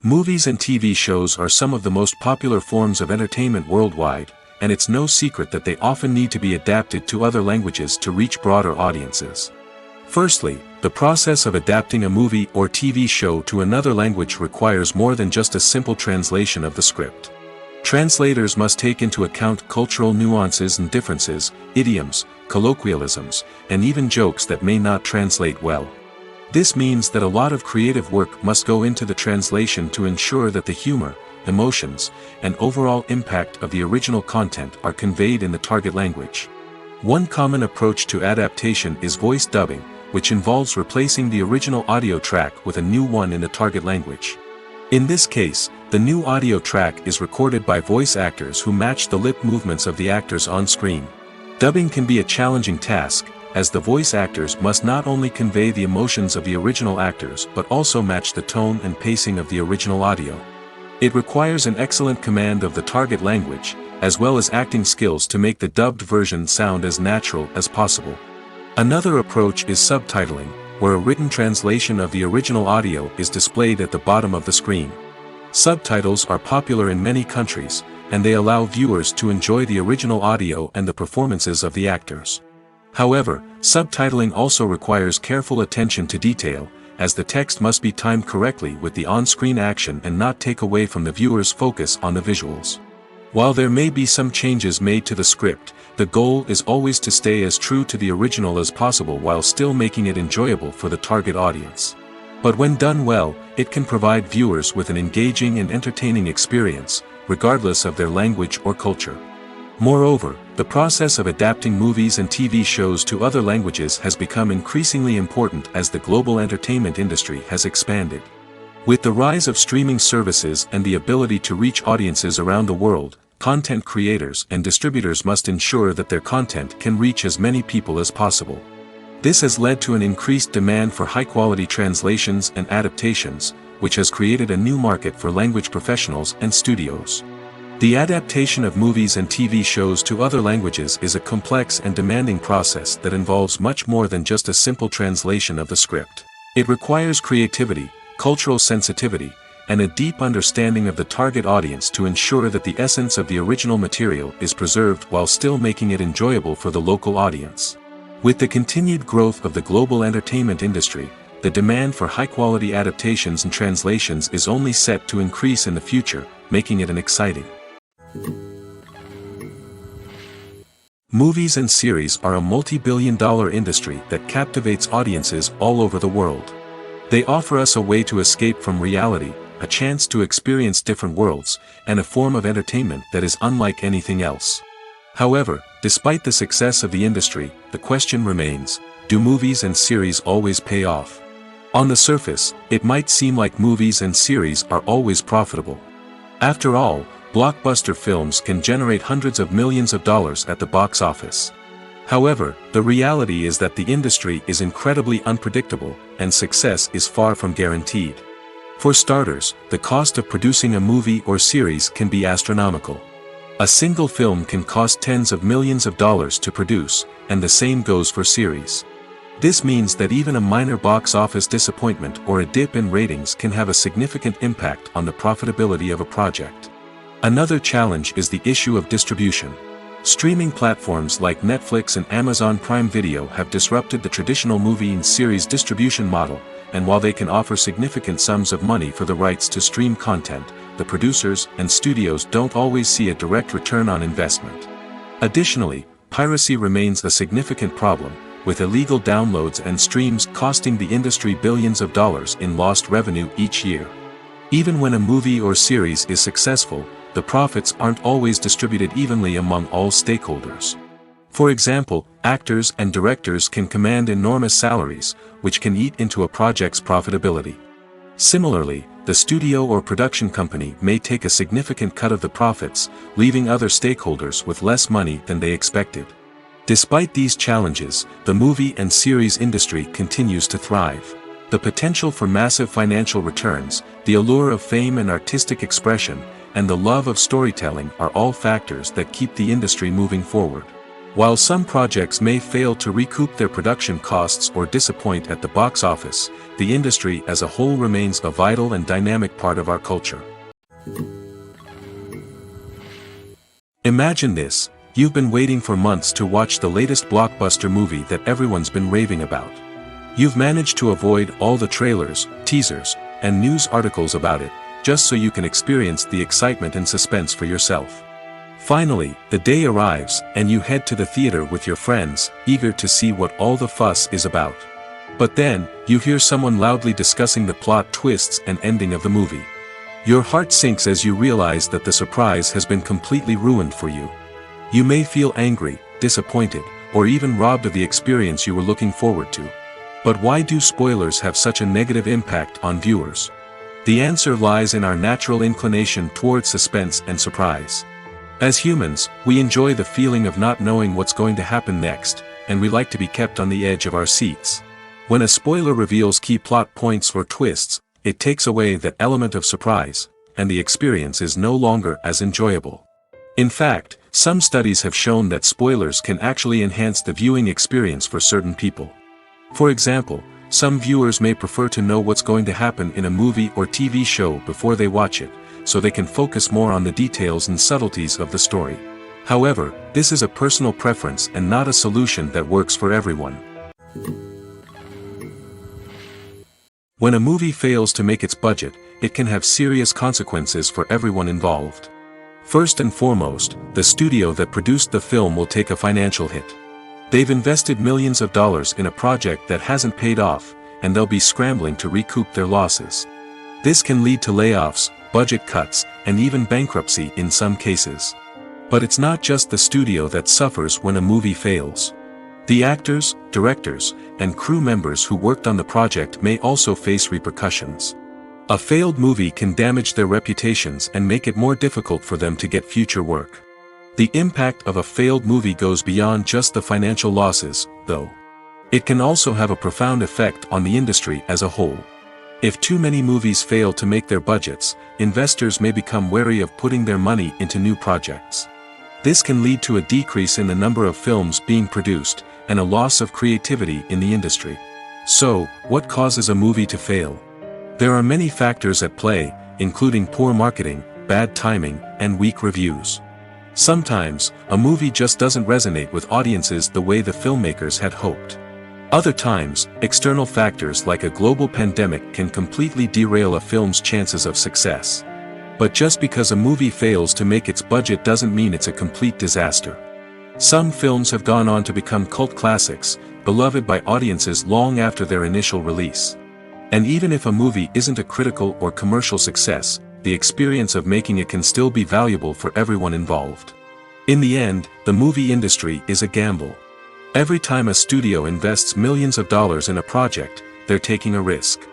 Movies and TV shows are some of the most popular forms of entertainment worldwide, and it's no secret that they often need to be adapted to other languages to reach broader audiences. Firstly, the process of adapting a movie or TV show to another language requires more than just a simple translation of the script. Translators must take into account cultural nuances and differences, idioms, colloquialisms, and even jokes that may not translate well. This means that a lot of creative work must go into the translation to ensure that the humor, emotions, and overall impact of the original content are conveyed in the target language. One common approach to adaptation is voice dubbing, which involves replacing the original audio track with a new one in the target language. In this case, the new audio track is recorded by voice actors who match the lip movements of the actors on screen. Dubbing can be a challenging task, as the voice actors must not only convey the emotions of the original actors but also match the tone and pacing of the original audio. It requires an excellent command of the target language, as well as acting skills to make the dubbed version sound as natural as possible. Another approach is subtitling, where a written translation of the original audio is displayed at the bottom of the screen. Subtitles are popular in many countries, and they allow viewers to enjoy the original audio and the performances of the actors. However, subtitling also requires careful attention to detail, as the text must be timed correctly with the on-screen action and not take away from the viewer's focus on the visuals. While there may be some changes made to the script, the goal is always to stay as true to the original as possible while still making it enjoyable for the target audience. But when done well, it can provide viewers with an engaging and entertaining experience, regardless of their language or culture. Moreover, the process of adapting movies and TV shows to other languages has become increasingly important as the global entertainment industry has expanded. With the rise of streaming services and the ability to reach audiences around the world, content creators and distributors must ensure that their content can reach as many people as possible. This has led to an increased demand for high-quality translations and adaptations, which has created a new market for language professionals and studios. The adaptation of movies and TV shows to other languages is a complex and demanding process that involves much more than just a simple translation of the script. It requires creativity, cultural sensitivity, and a deep understanding of the target audience to ensure that the essence of the original material is preserved while still making it enjoyable for the local audience. With the continued growth of the global entertainment industry, the demand for high-quality adaptations and translations is only set to increase in the future, making it an exciting. Movies and series are a multi-billion-dollar industry that captivates audiences all over the world. They offer us a way to escape from reality, a chance to experience different worlds, and a form of entertainment that is unlike anything else. However, despite the success of the industry, the question remains, do movies and series always pay off? On the surface, it might seem like movies and series are always profitable. After all, blockbuster films can generate hundreds of millions of dollars at the box office. However, the reality is that the industry is incredibly unpredictable, and success is far from guaranteed. For starters, the cost of producing a movie or series can be astronomical. A single film can cost tens of millions of dollars to produce, and the same goes for series. This means that even a minor box office disappointment or a dip in ratings can have a significant impact on the profitability of a project. Another challenge is the issue of distribution. Streaming platforms like Netflix and Amazon Prime Video have disrupted the traditional movie and series distribution model, and while they can offer significant sums of money for the rights to stream content, the producers and studios don't always see a direct return on investment. Additionally, piracy remains a significant problem, with illegal downloads and streams costing the industry billions of dollars in lost revenue each year. Even when a movie or series is successful, the profits aren't always distributed evenly among all stakeholders. For example, actors and directors can command enormous salaries, which can eat into a project's profitability. Similarly, the studio or production company may take a significant cut of the profits, leaving other stakeholders with less money than they expected. Despite these challenges, the movie and series industry continues to thrive. The potential for massive financial returns, the allure of fame and artistic expression, and the love of storytelling are all factors that keep the industry moving forward. While some projects may fail to recoup their production costs or disappoint at the box office, the industry as a whole remains a vital and dynamic part of our culture. Imagine this: you've been waiting for months to watch the latest blockbuster movie that everyone's been raving about. You've managed to avoid all the trailers, teasers, and news articles about it, just so you can experience the excitement and suspense for yourself. Finally, the day arrives, and you head to the theater with your friends, eager to see what all the fuss is about. But then, you hear someone loudly discussing the plot twists and ending of the movie. Your heart sinks as you realize that the surprise has been completely ruined for you. You may feel angry, disappointed, or even robbed of the experience you were looking forward to. But why do spoilers have such a negative impact on viewers? The answer lies in our natural inclination towards suspense and surprise. As humans, we enjoy the feeling of not knowing what's going to happen next, and we like to be kept on the edge of our seats. When a spoiler reveals key plot points or twists, it takes away that element of surprise, and the experience is no longer as enjoyable. In fact, some studies have shown that spoilers can actually enhance the viewing experience for certain people. For example, some viewers may prefer to know what's going to happen in a movie or TV show before they watch it, so they can focus more on the details and subtleties of the story. However, this is a personal preference and not a solution that works for everyone. When a movie fails to make its budget, it can have serious consequences for everyone involved. First and foremost, the studio that produced the film will take a financial hit. They've invested millions of dollars in a project that hasn't paid off, and they'll be scrambling to recoup their losses. This can lead to layoffs, budget cuts, and even bankruptcy in some cases. But it's not just the studio that suffers when a movie fails. The actors, directors, and crew members who worked on the project may also face repercussions. A failed movie can damage their reputations and make it more difficult for them to get future work. The impact of a failed movie goes beyond just the financial losses, though. It can also have a profound effect on the industry as a whole. If too many movies fail to make their budgets, investors may become wary of putting their money into new projects. This can lead to a decrease in the number of films being produced, and a loss of creativity in the industry. So, what causes a movie to fail? There are many factors at play, including poor marketing, bad timing, and weak reviews. Sometimes, a movie just doesn't resonate with audiences the way the filmmakers had hoped. Other times, external factors like a global pandemic can completely derail a film's chances of success. But just because a movie fails to make its budget doesn't mean it's a complete disaster. Some films have gone on to become cult classics, beloved by audiences long after their initial release. And even if a movie isn't a critical or commercial success, the experience of making it can still be valuable for everyone involved. In the end, the movie industry is a gamble. Every time a studio invests millions of dollars in a project, they're taking a risk.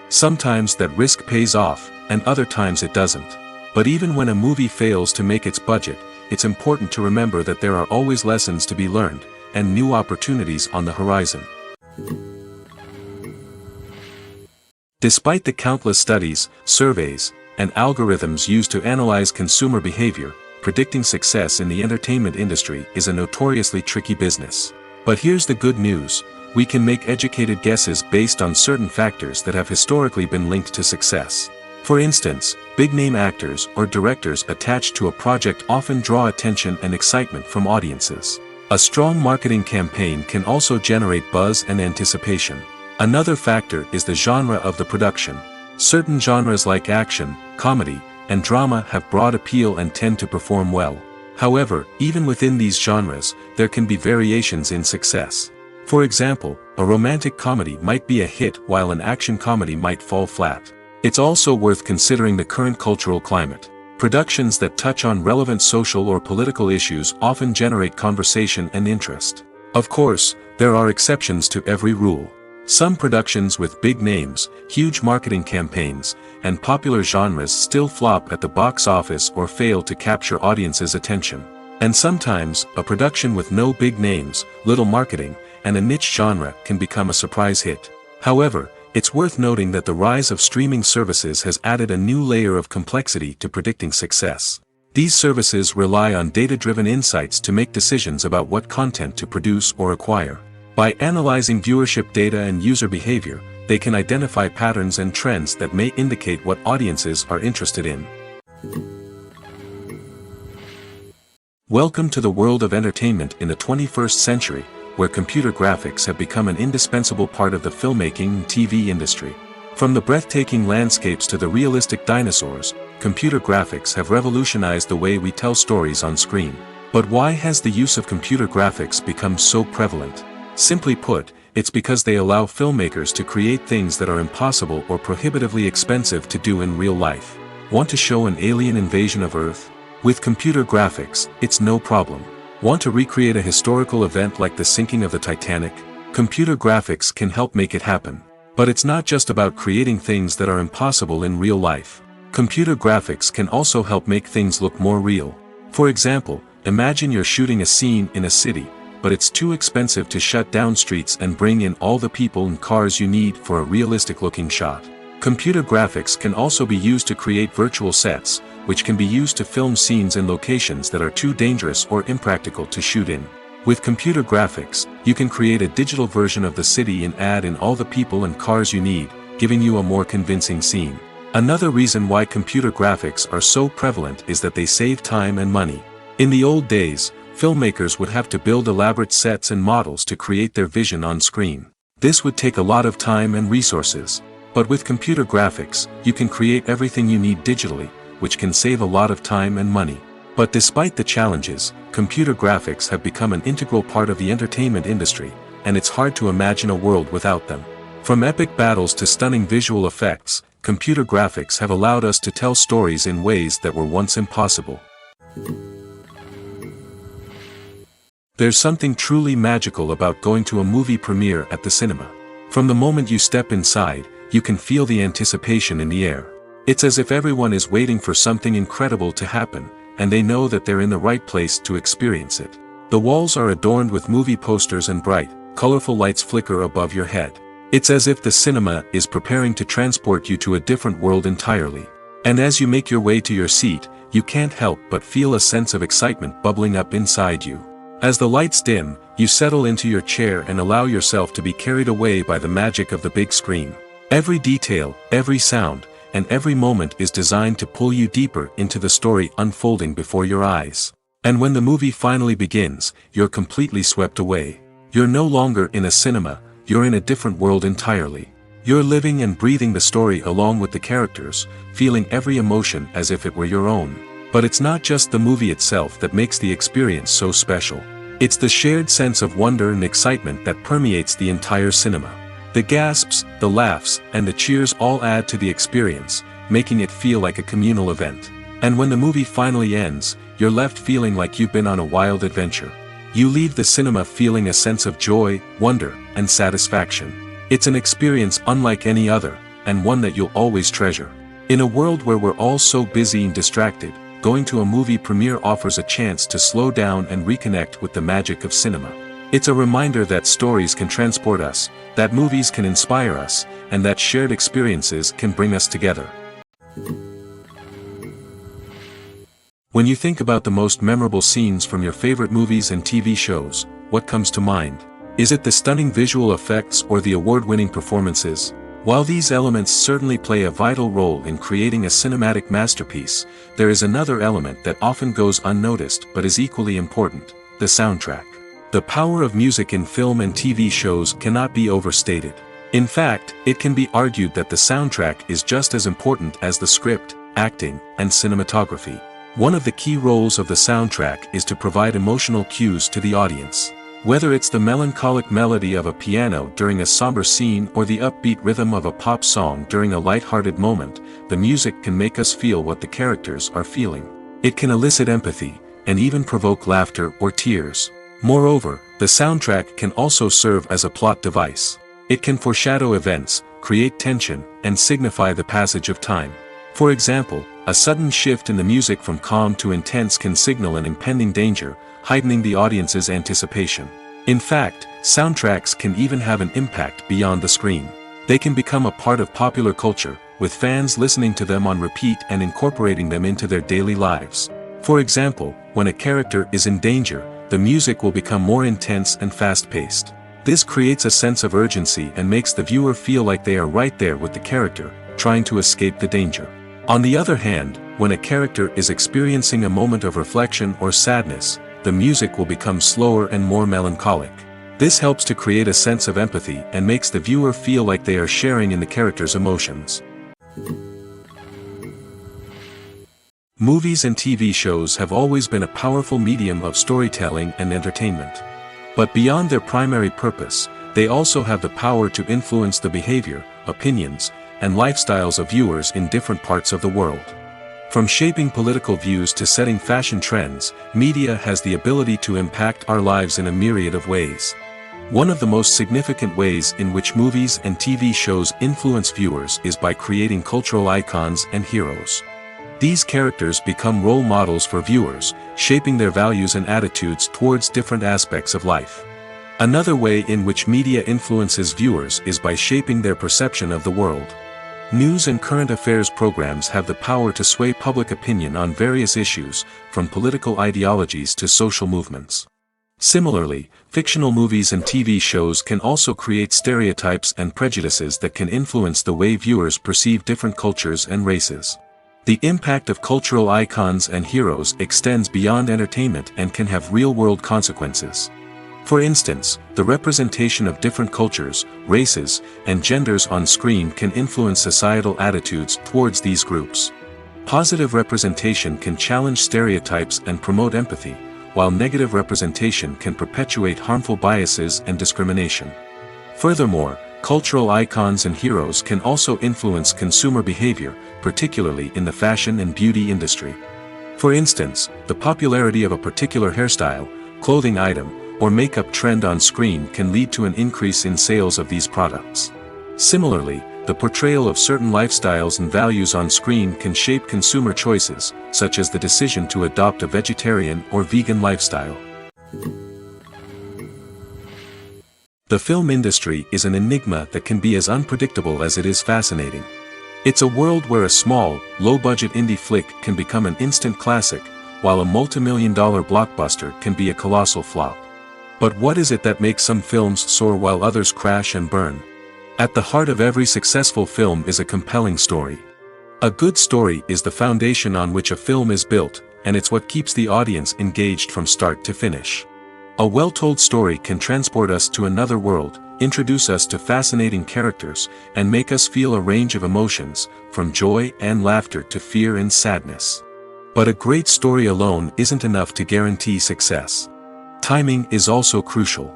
Sometimes that risk pays off, and other times it doesn't. But even when a movie fails to make its budget, it's important to remember that there are always lessons to be learned, and new opportunities on the horizon. Despite the countless studies, surveys, and algorithms used to analyze consumer behavior, predicting success in the entertainment industry is a notoriously tricky business. But here's the good news: we can make educated guesses based on certain factors that have historically been linked to success. For instance, big-name actors or directors attached to a project often draw attention and excitement from audiences. A strong marketing campaign can also generate buzz and anticipation. Another factor is the genre of the production. Certain genres like action, comedy, and drama have broad appeal and tend to perform well. However, even within these genres, there can be variations in success. For example, a romantic comedy might be a hit while an action comedy might fall flat. It's also worth considering the current cultural climate. Productions that touch on relevant social or political issues often generate conversation and interest. Of course, there are exceptions to every rule. Some productions with big names, huge marketing campaigns, and popular genres still flop at the box office or fail to capture audiences' attention. And sometimes, a production with no big names, little marketing, and a niche genre can become a surprise hit. However, it's worth noting that the rise of streaming services has added a new layer of complexity to predicting success. These services rely on data-driven insights to make decisions about what content to produce or acquire. By analyzing viewership data and user behavior, they can identify patterns and trends that may indicate what audiences are interested in. Welcome to the world of entertainment in the 21st century, where computer graphics have become an indispensable part of the filmmaking and TV industry. From the breathtaking landscapes to the realistic dinosaurs, computer graphics have revolutionized the way we tell stories on screen. But why has the use of computer graphics become so prevalent? Simply put, it's because they allow filmmakers to create things that are impossible or prohibitively expensive to do in real life. Want to show an alien invasion of Earth? With computer graphics, it's no problem. Want to recreate a historical event like the sinking of the Titanic? Computer graphics can help make it happen. But it's not just about creating things that are impossible in real life. Computer graphics can also help make things look more real. For example, imagine you're shooting a scene in a city, but it's too expensive to shut down streets and bring in all the people and cars you need for a realistic-looking shot. Computer graphics can also be used to create virtual sets, which can be used to film scenes in locations that are too dangerous or impractical to shoot in. With computer graphics, you can create a digital version of the city and add in all the people and cars you need, giving you a more convincing scene. Another reason why computer graphics are so prevalent is that they save time and money. In the old days, filmmakers would have to build elaborate sets and models to create their vision on screen. This would take a lot of time and resources. But with computer graphics, you can create everything you need digitally, which can save a lot of time and money. But despite the challenges, computer graphics have become an integral part of the entertainment industry, and it's hard to imagine a world without them. From epic battles to stunning visual effects, computer graphics have allowed us to tell stories in ways that were once impossible. There's something truly magical about going to a movie premiere at the cinema. From the moment you step inside, you can feel the anticipation in the air. It's as if everyone is waiting for something incredible to happen, and they know that they're in the right place to experience it. The walls are adorned with movie posters and bright, colorful lights flicker above your head. It's as if the cinema is preparing to transport you to a different world entirely. And as you make your way to your seat, you can't help but feel a sense of excitement bubbling up inside you. As the lights dim, you settle into your chair and allow yourself to be carried away by the magic of the big screen. Every detail, every sound, and every moment is designed to pull you deeper into the story unfolding before your eyes. And when the movie finally begins, you're completely swept away. You're no longer in a cinema, you're in a different world entirely. You're living and breathing the story along with the characters, feeling every emotion as if it were your own. But it's not just the movie itself that makes the experience so special. It's the shared sense of wonder and excitement that permeates the entire cinema. The gasps, the laughs, and the cheers all add to the experience, making it feel like a communal event. And when the movie finally ends, you're left feeling like you've been on a wild adventure. You leave the cinema feeling a sense of joy, wonder, and satisfaction. It's an experience unlike any other, and one that you'll always treasure. In a world where we're all so busy and distracted, going to a movie premiere offers a chance to slow down and reconnect with the magic of cinema. It's a reminder that stories can transport us, that movies can inspire us, and that shared experiences can bring us together. When you think about the most memorable scenes from your favorite movies and TV shows, what comes to mind? Is it the stunning visual effects or the award-winning performances? While these elements certainly play a vital role in creating a cinematic masterpiece, there is another element that often goes unnoticed but is equally important: the soundtrack. The power of music in film and TV shows cannot be overstated. In fact, it can be argued that the soundtrack is just as important as the script, acting, and cinematography. One of the key roles of the soundtrack is to provide emotional cues to the audience. Whether it's the melancholic melody of a piano during a somber scene or the upbeat rhythm of a pop song during a light-hearted moment, the music can make us feel what the characters are feeling. It can elicit empathy, and even provoke laughter or tears. Moreover, the soundtrack can also serve as a plot device. It can foreshadow events, create tension, and signify the passage of time. For example, a sudden shift in the music from calm to intense can signal an impending danger, heightening the audience's anticipation. In fact, soundtracks can even have an impact beyond the screen. They can become a part of popular culture, with fans listening to them on repeat and incorporating them into their daily lives. For example, when a character is in danger, the music will become more intense and fast-paced. This creates a sense of urgency and makes the viewer feel like they are right there with the character, trying to escape the danger. On the other hand, when a character is experiencing a moment of reflection or sadness, the music will become slower and more melancholic. This helps to create a sense of empathy and makes the viewer feel like they are sharing in the character's emotions. Movies and TV shows have always been a powerful medium of storytelling and entertainment. But beyond their primary purpose, they also have the power to influence the behavior, opinions, and lifestyles of viewers in different parts of the world. From shaping political views to setting fashion trends, media has the ability to impact our lives in a myriad of ways. One of the most significant ways in which movies and TV shows influence viewers is by creating cultural icons and heroes. These characters become role models for viewers, shaping their values and attitudes towards different aspects of life. Another way in which media influences viewers is by shaping their perception of the world. News and current affairs programs have the power to sway public opinion on various issues, from political ideologies to social movements. Similarly, fictional movies and TV shows can also create stereotypes and prejudices that can influence the way viewers perceive different cultures and races. The impact of cultural icons and heroes extends beyond entertainment and can have real-world consequences. For instance, the representation of different cultures, races, and genders on screen can influence societal attitudes towards these groups. Positive representation can challenge stereotypes and promote empathy, while negative representation can perpetuate harmful biases and discrimination. Furthermore, cultural icons and heroes can also influence consumer behavior, particularly in the fashion and beauty industry. For instance, the popularity of a particular hairstyle, clothing item, or makeup trend on screen can lead to an increase in sales of these products. Similarly, the portrayal of certain lifestyles and values on screen can shape consumer choices, such as the decision to adopt a vegetarian or vegan lifestyle. The film industry is an enigma that can be as unpredictable as it is fascinating. It's a world where a small, low-budget indie flick can become an instant classic, while a multi-million-dollar blockbuster can be a colossal flop. But what is it that makes some films soar while others crash and burn? At the heart of every successful film is a compelling story. A good story is the foundation on which a film is built, and it's what keeps the audience engaged from start to finish. A well-told story can transport us to another world, introduce us to fascinating characters, and make us feel a range of emotions, from joy and laughter to fear and sadness. But a great story alone isn't enough to guarantee success. Timing is also crucial.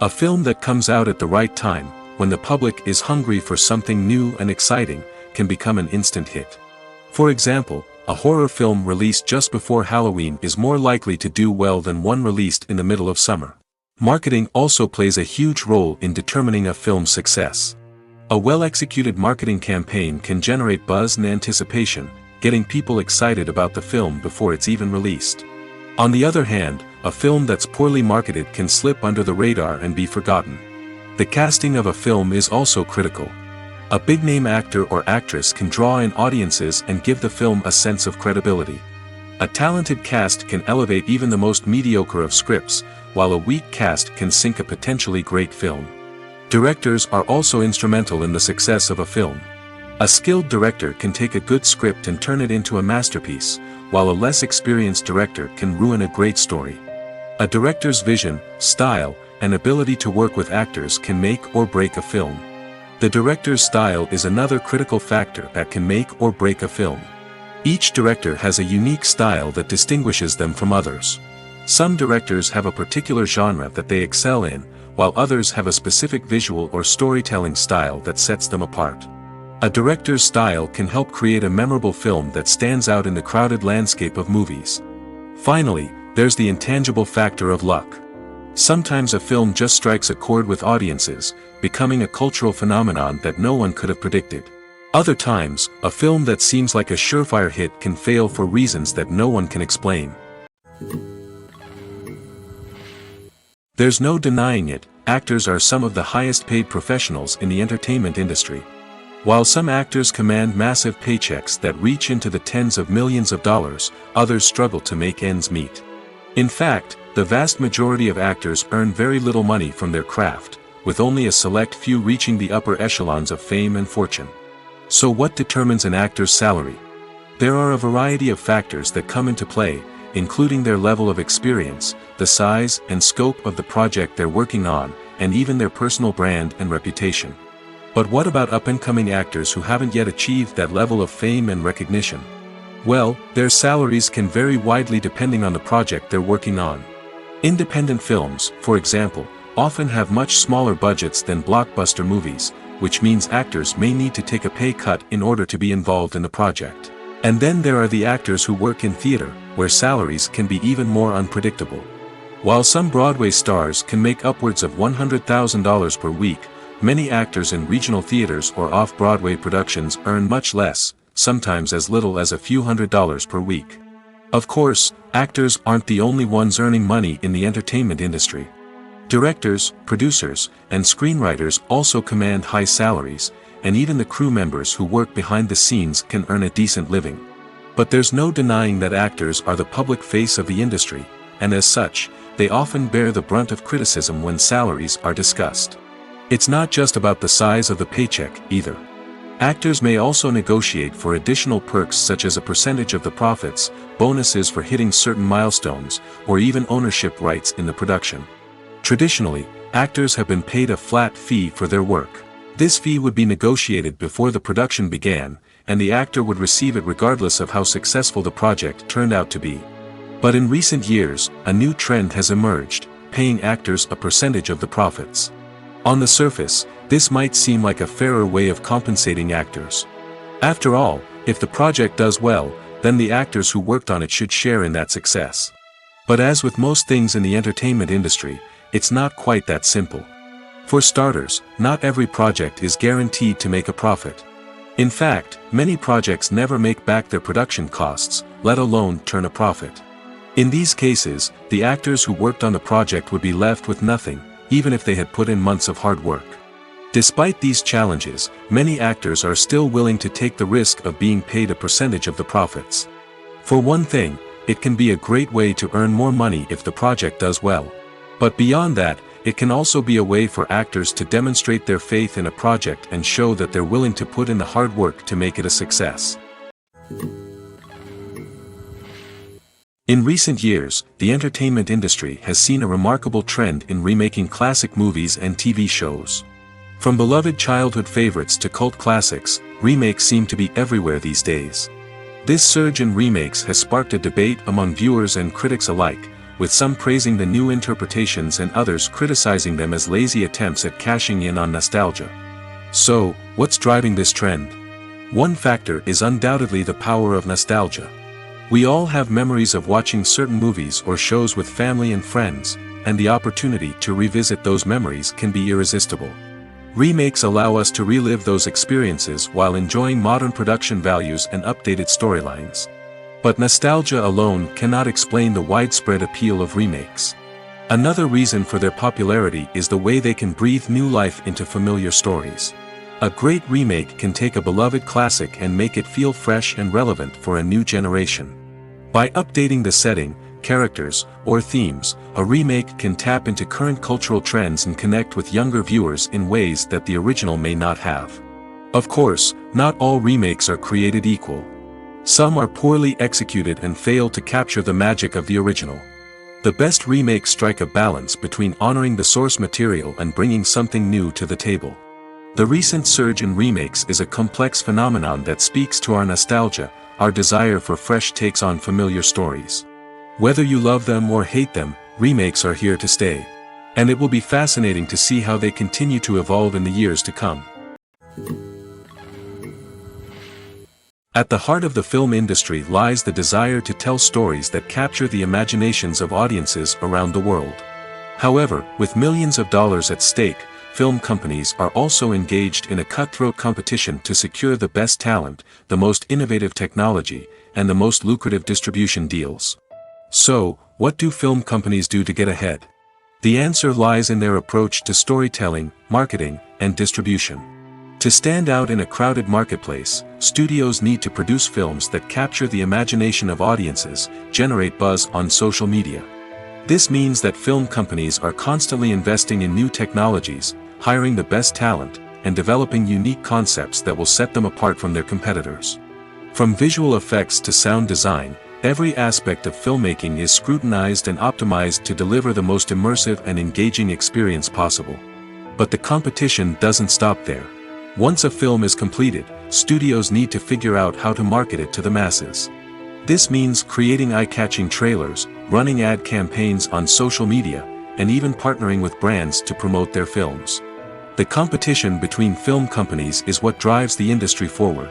A film that comes out at the right time, when the public is hungry for something new and exciting, can become an instant hit. For example, a horror film released just before Halloween is more likely to do well than one released in the middle of summer. Marketing also plays a huge role in determining a film's success. A well-executed marketing campaign can generate buzz and anticipation, getting people excited about the film before it's even released. On the other hand, a film that's poorly marketed can slip under the radar and be forgotten. The casting of a film is also critical. A big-name actor or actress can draw in audiences and give the film a sense of credibility. A talented cast can elevate even the most mediocre of scripts, while a weak cast can sink a potentially great film. Directors are also instrumental in the success of a film. A skilled director can take a good script and turn it into a masterpiece, while a less experienced director can ruin a great story. A director's vision, style, and ability to work with actors can make or break a film. The director's style is another critical factor that can make or break a film. Each director has a unique style that distinguishes them from others. Some directors have a particular genre that they excel in, while others have a specific visual or storytelling style that sets them apart. A director's style can help create a memorable film that stands out in the crowded landscape of movies. Finally, there's the intangible factor of luck. Sometimes a film just strikes a chord with audiences, becoming a cultural phenomenon that no one could have predicted. Other times, a film that seems like a surefire hit can fail for reasons that no one can explain. There's no denying it, actors are some of the highest paid professionals in the entertainment industry. While some actors command massive paychecks that reach into the tens of millions of dollars, others struggle to make ends meet. In fact, the vast majority of actors earn very little money from their craft, with only a select few reaching the upper echelons of fame and fortune. So what determines an actor's salary? There are a variety of factors that come into play, including their level of experience, the size and scope of the project they're working on, and even their personal brand and reputation. But what about up-and-coming actors who haven't yet achieved that level of fame and recognition? Well, their salaries can vary widely depending on the project they're working on. Independent films, for example, often have much smaller budgets than blockbuster movies, which means actors may need to take a pay cut in order to be involved in the project. And then there are the actors who work in theater, where salaries can be even more unpredictable. While some Broadway stars can make upwards of $100,000 per week, many actors in regional theaters or off-Broadway productions earn much less, sometimes as little as a few $100s per week. Of course, actors aren't the only ones earning money in the entertainment industry. Directors, producers, and screenwriters also command high salaries, and even the crew members who work behind the scenes can earn a decent living. But there's no denying that actors are the public face of the industry, and as such, they often bear the brunt of criticism when salaries are discussed. It's not just about the size of the paycheck, either. Actors may also negotiate for additional perks such as a percentage of the profits, bonuses for hitting certain milestones, or even ownership rights in the production. Traditionally, actors have been paid a flat fee for their work. This fee would be negotiated before the production began, and the actor would receive it regardless of how successful the project turned out to be. But in recent years, a new trend has emerged, paying actors a percentage of the profits. On the surface, this might seem like a fairer way of compensating actors. After all, if the project does well, then the actors who worked on it should share in that success. But as with most things in the entertainment industry, it's not quite that simple. For starters, not every project is guaranteed to make a profit. In fact, many projects never make back their production costs, let alone turn a profit. In these cases, the actors who worked on the project would be left with nothing, even if they had put in months of hard work. Despite these challenges, many actors are still willing to take the risk of being paid a percentage of the profits. For one thing, it can be a great way to earn more money if the project does well. But beyond that, it can also be a way for actors to demonstrate their faith in a project and show that they're willing to put in the hard work to make it a success. In recent years, the entertainment industry has seen a remarkable trend in remaking classic movies and TV shows. From beloved childhood favorites to cult classics, remakes seem to be everywhere these days. This surge in remakes has sparked a debate among viewers and critics alike, with some praising the new interpretations and others criticizing them as lazy attempts at cashing in on nostalgia. So, what's driving this trend? One factor is undoubtedly the power of nostalgia. We all have memories of watching certain movies or shows with family and friends, and the opportunity to revisit those memories can be irresistible. Remakes allow us to relive those experiences while enjoying modern production values and updated storylines. But nostalgia alone cannot explain the widespread appeal of remakes. Another reason for their popularity is the way they can breathe new life into familiar stories. A great remake can take a beloved classic and make it feel fresh and relevant for a new generation. By updating the setting, characters, or themes, a remake can tap into current cultural trends and connect with younger viewers in ways that the original may not have. Of course, not all remakes are created equal. Some are poorly executed and fail to capture the magic of the original. The best remakes strike a balance between honoring the source material and bringing something new to the table. The recent surge in remakes is a complex phenomenon that speaks to our nostalgia, our desire for fresh takes on familiar stories. Whether you love them or hate them, remakes are here to stay. And it will be fascinating to see how they continue to evolve in the years to come. At the heart of the film industry lies the desire to tell stories that capture the imaginations of audiences around the world. However, with millions of dollars at stake, film companies are also engaged in a cutthroat competition to secure the best talent, the most innovative technology, and the most lucrative distribution deals. So, what do film companies do to get ahead? The answer lies in their approach to storytelling, marketing, and distribution. To stand out in a crowded marketplace, studios need to produce films that capture the imagination of audiences, generate buzz on social media. This means that film companies are constantly investing in new technologies, hiring the best talent, and developing unique concepts that will set them apart from their competitors. From visual effects to sound design, every aspect of filmmaking is scrutinized and optimized to deliver the most immersive and engaging experience possible. But the competition doesn't stop there. Once a film is completed, studios need to figure out how to market it to the masses. This means creating eye-catching trailers, running ad campaigns on social media, and even partnering with brands to promote their films. The competition between film companies is what drives the industry forward.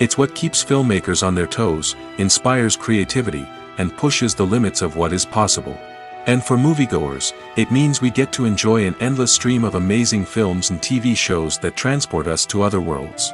It's what keeps filmmakers on their toes, inspires creativity, and pushes the limits of what is possible. And for moviegoers, it means we get to enjoy an endless stream of amazing films and TV shows that transport us to other worlds.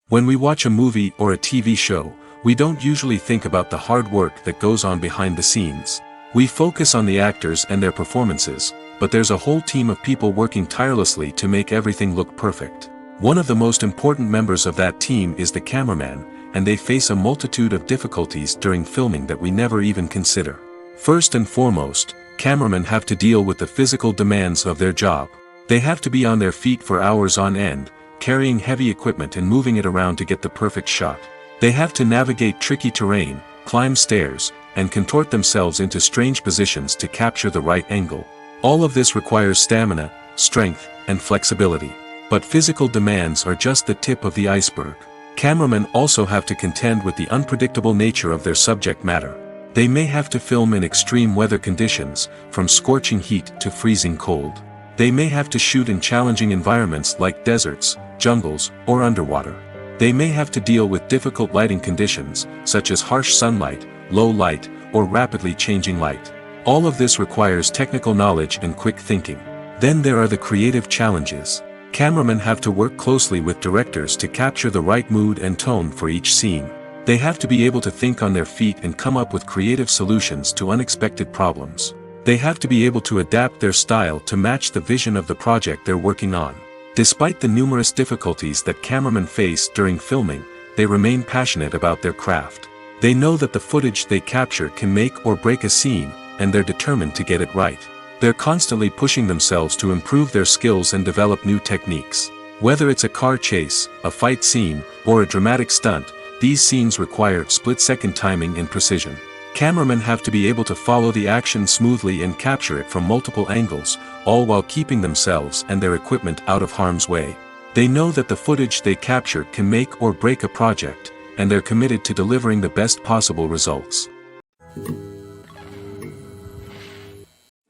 When we watch a movie or a TV show, we don't usually think about the hard work that goes on behind the scenes. We focus on the actors and their performances, but there's a whole team of people working tirelessly to make everything look perfect. One of the most important members of that team is the cameraman, and they face a multitude of difficulties during filming that we never even consider. First and foremost, cameramen have to deal with the physical demands of their job. They have to be on their feet for hours on end, carrying heavy equipment and moving it around to get the perfect shot. They have to navigate tricky terrain, climb stairs, and contort themselves into strange positions to capture the right angle. All of this requires stamina, strength, and flexibility. But physical demands are just the tip of the iceberg. Cameramen also have to contend with the unpredictable nature of their subject matter. They may have to film in extreme weather conditions, from scorching heat to freezing cold. They may have to shoot in challenging environments like deserts, jungles, or underwater. They may have to deal with difficult lighting conditions, such as harsh sunlight, low light, or rapidly changing light. All of this requires technical knowledge and quick thinking. Then there are the creative challenges. Cameramen have to work closely with directors to capture the right mood and tone for each scene. They have to be able to think on their feet and come up with creative solutions to unexpected problems. They have to be able to adapt their style to match the vision of the project they're working on. Despite the numerous difficulties that cameramen face during filming, they remain passionate about their craft. They know that the footage they capture can make or break a scene, and they're determined to get it right. They're constantly pushing themselves to improve their skills and develop new techniques. Whether it's a car chase, a fight scene, or a dramatic stunt, these scenes require split-second timing and precision. Cameramen have to be able to follow the action smoothly and capture it from multiple angles, all while keeping themselves and their equipment out of harm's way. They know that the footage they capture can make or break a project, and they're committed to delivering the best possible results.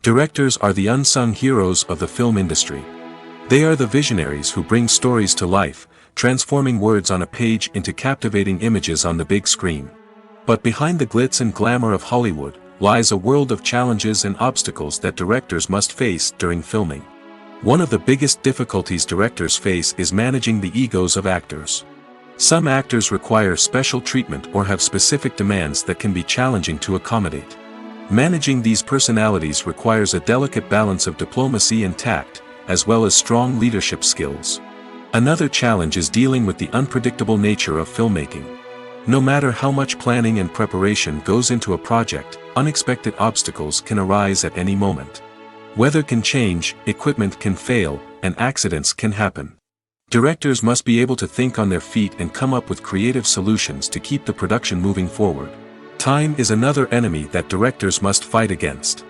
Directors are the unsung heroes of the film industry. They are the visionaries who bring stories to life, transforming words on a page into captivating images on the big screen. But behind the glitz and glamour of Hollywood lies a world of challenges and obstacles that directors must face during filming. One of the biggest difficulties directors face is managing the egos of actors. Some actors require special treatment or have specific demands that can be challenging to accommodate. Managing these personalities requires a delicate balance of diplomacy and tact, as well as strong leadership skills. Another challenge is dealing with the unpredictable nature of filmmaking. No matter how much planning and preparation goes into a project, unexpected obstacles can arise at any moment. Weather can change, equipment can fail, and accidents can happen. Directors must be able to think on their feet and come up with creative solutions to keep the production moving forward. Time is another enemy that directors must fight against.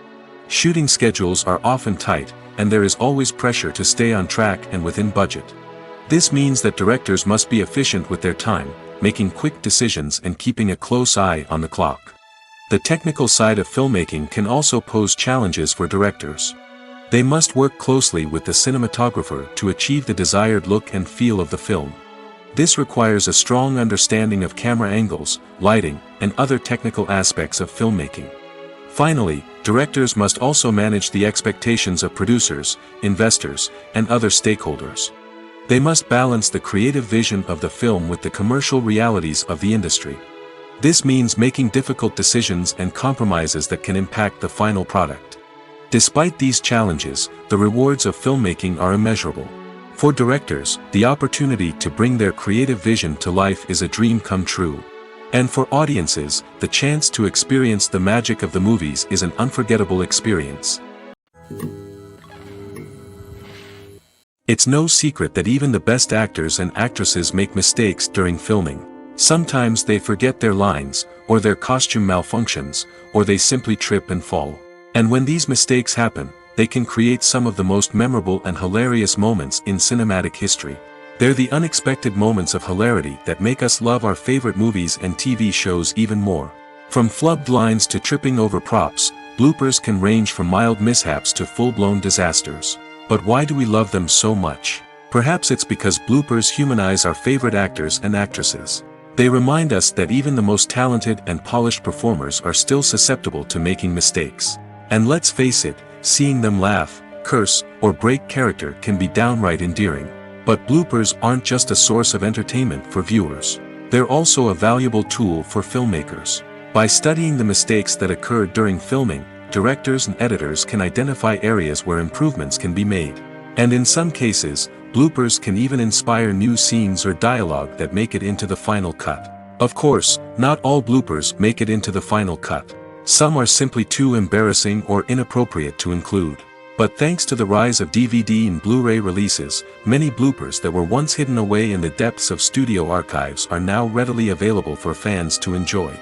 Shooting schedules are often tight, and there is always pressure to stay on track and within budget. This means that directors must be efficient with their time, making quick decisions and keeping a close eye on the clock. The technical side of filmmaking can also pose challenges for directors. They must work closely with the cinematographer to achieve the desired look and feel of the film. This requires a strong understanding of camera angles, lighting, and other technical aspects of filmmaking. Finally, directors must also manage the expectations of producers, investors, and other stakeholders. They must balance the creative vision of the film with the commercial realities of the industry. This means making difficult decisions and compromises that can impact the final product. Despite these challenges, the rewards of filmmaking are immeasurable. For directors, the opportunity to bring their creative vision to life is a dream come true. And for audiences, the chance to experience the magic of the movies is an unforgettable experience. It's no secret that even the best actors and actresses make mistakes during filming. Sometimes they forget their lines, or their costume malfunctions, or they simply trip and fall. And when these mistakes happen, they can create some of the most memorable and hilarious moments in cinematic history. They're the unexpected moments of hilarity that make us love our favorite movies and TV shows even more. From flubbed lines to tripping over props, bloopers can range from mild mishaps to full-blown disasters. But why do we love them so much? Perhaps it's because bloopers humanize our favorite actors and actresses. They remind us that even the most talented and polished performers are still susceptible to making mistakes. And let's face it, seeing them laugh, curse, or break character can be downright endearing. But bloopers aren't just a source of entertainment for viewers. They're also a valuable tool for filmmakers. By studying the mistakes that occurred during filming, directors and editors can identify areas where improvements can be made. And in some cases, bloopers can even inspire new scenes or dialogue that make it into the final cut. Of course, not all bloopers make it into the final cut. Some are simply too embarrassing or inappropriate to include. But thanks to the rise of DVD and Blu-ray releases, many bloopers that were once hidden away in the depths of studio archives are now readily available for fans to enjoy.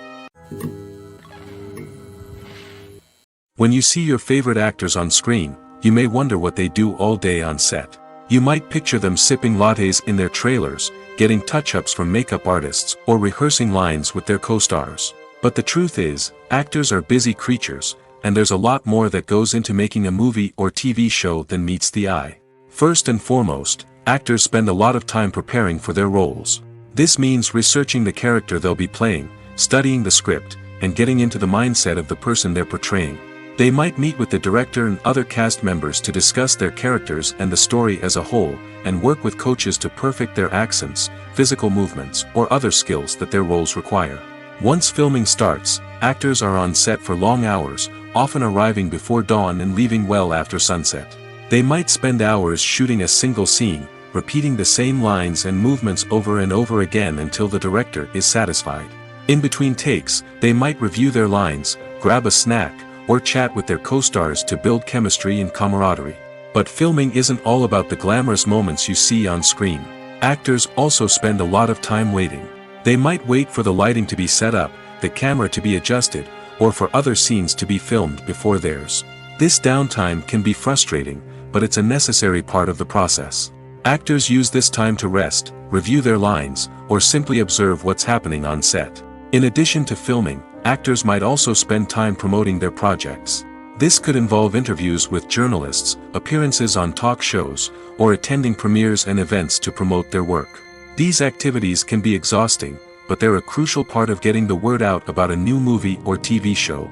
When you see your favorite actors on screen, you may wonder what they do all day on set. You might picture them sipping lattes in their trailers, getting touch-ups from makeup artists, or rehearsing lines with their co-stars. But the truth is, actors are busy creatures, and there's a lot more that goes into making a movie or TV show than meets the eye. First and foremost, actors spend a lot of time preparing for their roles. This means researching the character they'll be playing, studying the script, and getting into the mindset of the person they're portraying. They might meet with the director and other cast members to discuss their characters and the story as a whole, and work with coaches to perfect their accents, physical movements, or other skills that their roles require. Once filming starts, actors are on set for long hours, often arriving before dawn and leaving well after sunset. They might spend hours shooting a single scene, repeating the same lines and movements over and over again until the director is satisfied. In between takes, they might review their lines, grab a snack, or chat with their co-stars to build chemistry and camaraderie. But filming isn't all about the glamorous moments you see on screen. Actors also spend a lot of time waiting. They might wait for the lighting to be set up, the camera to be adjusted, or for other scenes to be filmed before theirs. This downtime can be frustrating, but it's a necessary part of the process. Actors use this time to rest, review their lines, or simply observe what's happening on set. In addition to filming, actors might also spend time promoting their projects. This could involve interviews with journalists, appearances on talk shows, or attending premieres and events to promote their work. These activities can be exhausting, but they're a crucial part of getting the word out about a new movie or TV show.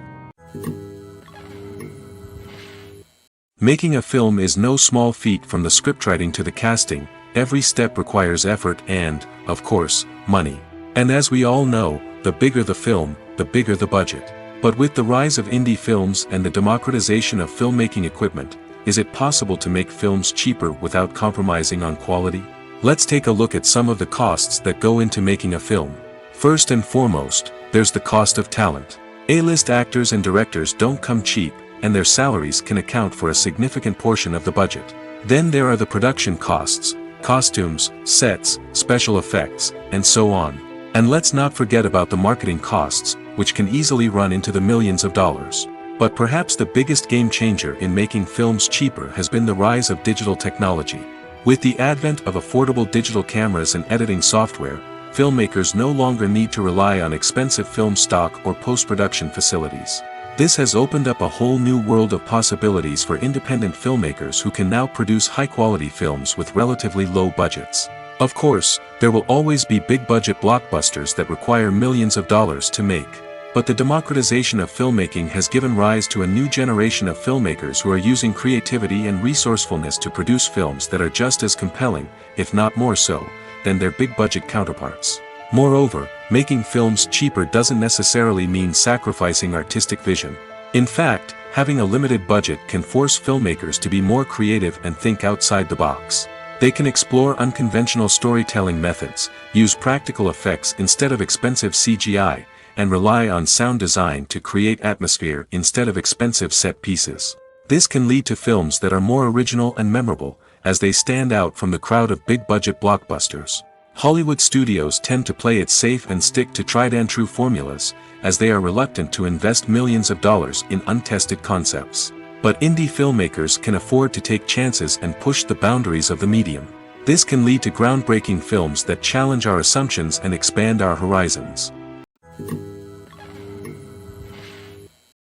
Making a film is no small feat. From the scriptwriting to the casting, every step requires effort and, of course, money. And as we all know, the bigger the film, the bigger the budget. But with the rise of indie films and the democratization of filmmaking equipment, is it possible to make films cheaper without compromising on quality? Let's take a look at some of the costs that go into making a film. First and foremost, there's the cost of talent. A-list actors and directors don't come cheap, and their salaries can account for a significant portion of the budget. Then there are the production costs, costumes, sets, special effects, and so on. And let's not forget about the marketing costs, which can easily run into the millions of dollars. But perhaps the biggest game changer in making films cheaper has been the rise of digital technology. With the advent of affordable digital cameras and editing software, filmmakers no longer need to rely on expensive film stock or post-production facilities. This has opened up a whole new world of possibilities for independent filmmakers who can now produce high-quality films with relatively low budgets. Of course, there will always be big-budget blockbusters that require millions of dollars to make. But the democratization of filmmaking has given rise to a new generation of filmmakers who are using creativity and resourcefulness to produce films that are just as compelling, if not more so, than their big-budget counterparts. Moreover, making films cheaper doesn't necessarily mean sacrificing artistic vision. In fact, having a limited budget can force filmmakers to be more creative and think outside the box. They can explore unconventional storytelling methods, use practical effects instead of expensive CGI, and rely on sound design to create atmosphere instead of expensive set pieces. This can lead to films that are more original and memorable, as they stand out from the crowd of big-budget blockbusters. Hollywood studios tend to play it safe and stick to tried-and-true formulas, as they are reluctant to invest millions of dollars in untested concepts. But indie filmmakers can afford to take chances and push the boundaries of the medium. This can lead to groundbreaking films that challenge our assumptions and expand our horizons.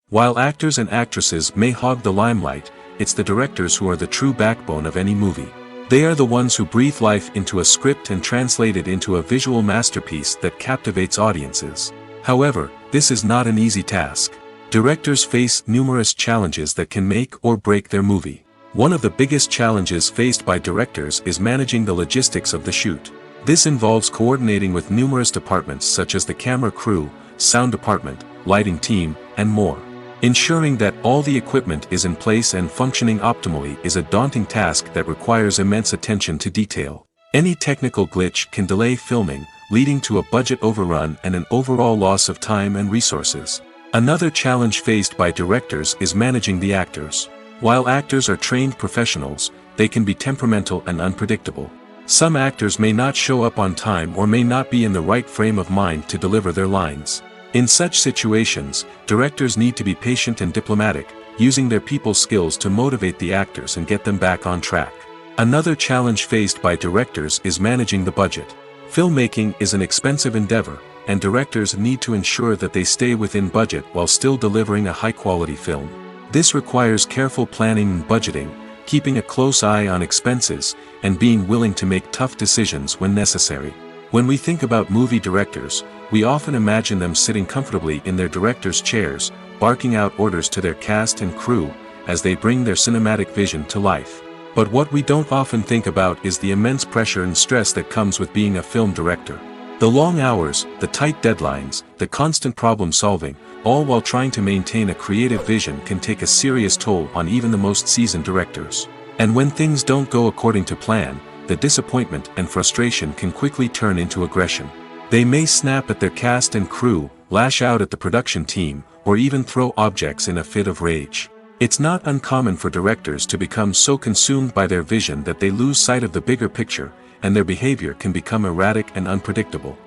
While actors and actresses may hog the limelight, it's the directors who are the true backbone of any movie. They are the ones who breathe life into a script and translate it into a visual masterpiece that captivates audiences. However, this is not an easy task. Directors face numerous challenges that can make or break their movie. One of the biggest challenges faced by directors is managing the logistics of the shoot. This involves coordinating with numerous departments such as the camera crew, sound department, lighting team, and more. Ensuring that all the equipment is in place and functioning optimally is a daunting task that requires immense attention to detail. Any technical glitch can delay filming, leading to a budget overrun and an overall loss of time and resources. Another challenge faced by directors is managing the actors. While actors are trained professionals, they can be temperamental and unpredictable. Some actors may not show up on time or may not be in the right frame of mind to deliver their lines. In such situations, directors need to be patient and diplomatic, using their people skills to motivate the actors and get them back on track. Another challenge faced by directors is managing the budget. Filmmaking is an expensive endeavor, and directors need to ensure that they stay within budget while still delivering a high-quality film. This requires careful planning and budgeting, keeping a close eye on expenses, and being willing to make tough decisions when necessary. When we think about movie directors, we often imagine them sitting comfortably in their director's chairs, barking out orders to their cast and crew, as they bring their cinematic vision to life. But what we don't often think about is the immense pressure and stress that comes with being a film director. The long hours, the tight deadlines, the constant problem solving, all while trying to maintain a creative vision can take a serious toll on even the most seasoned directors. And when things don't go according to plan, the disappointment and frustration can quickly turn into aggression. They may snap at their cast and crew, lash out at the production team, or even throw objects in a fit of rage. It's not uncommon for directors to become so consumed by their vision that they lose sight of the bigger picture, and their behavior can become erratic and unpredictable.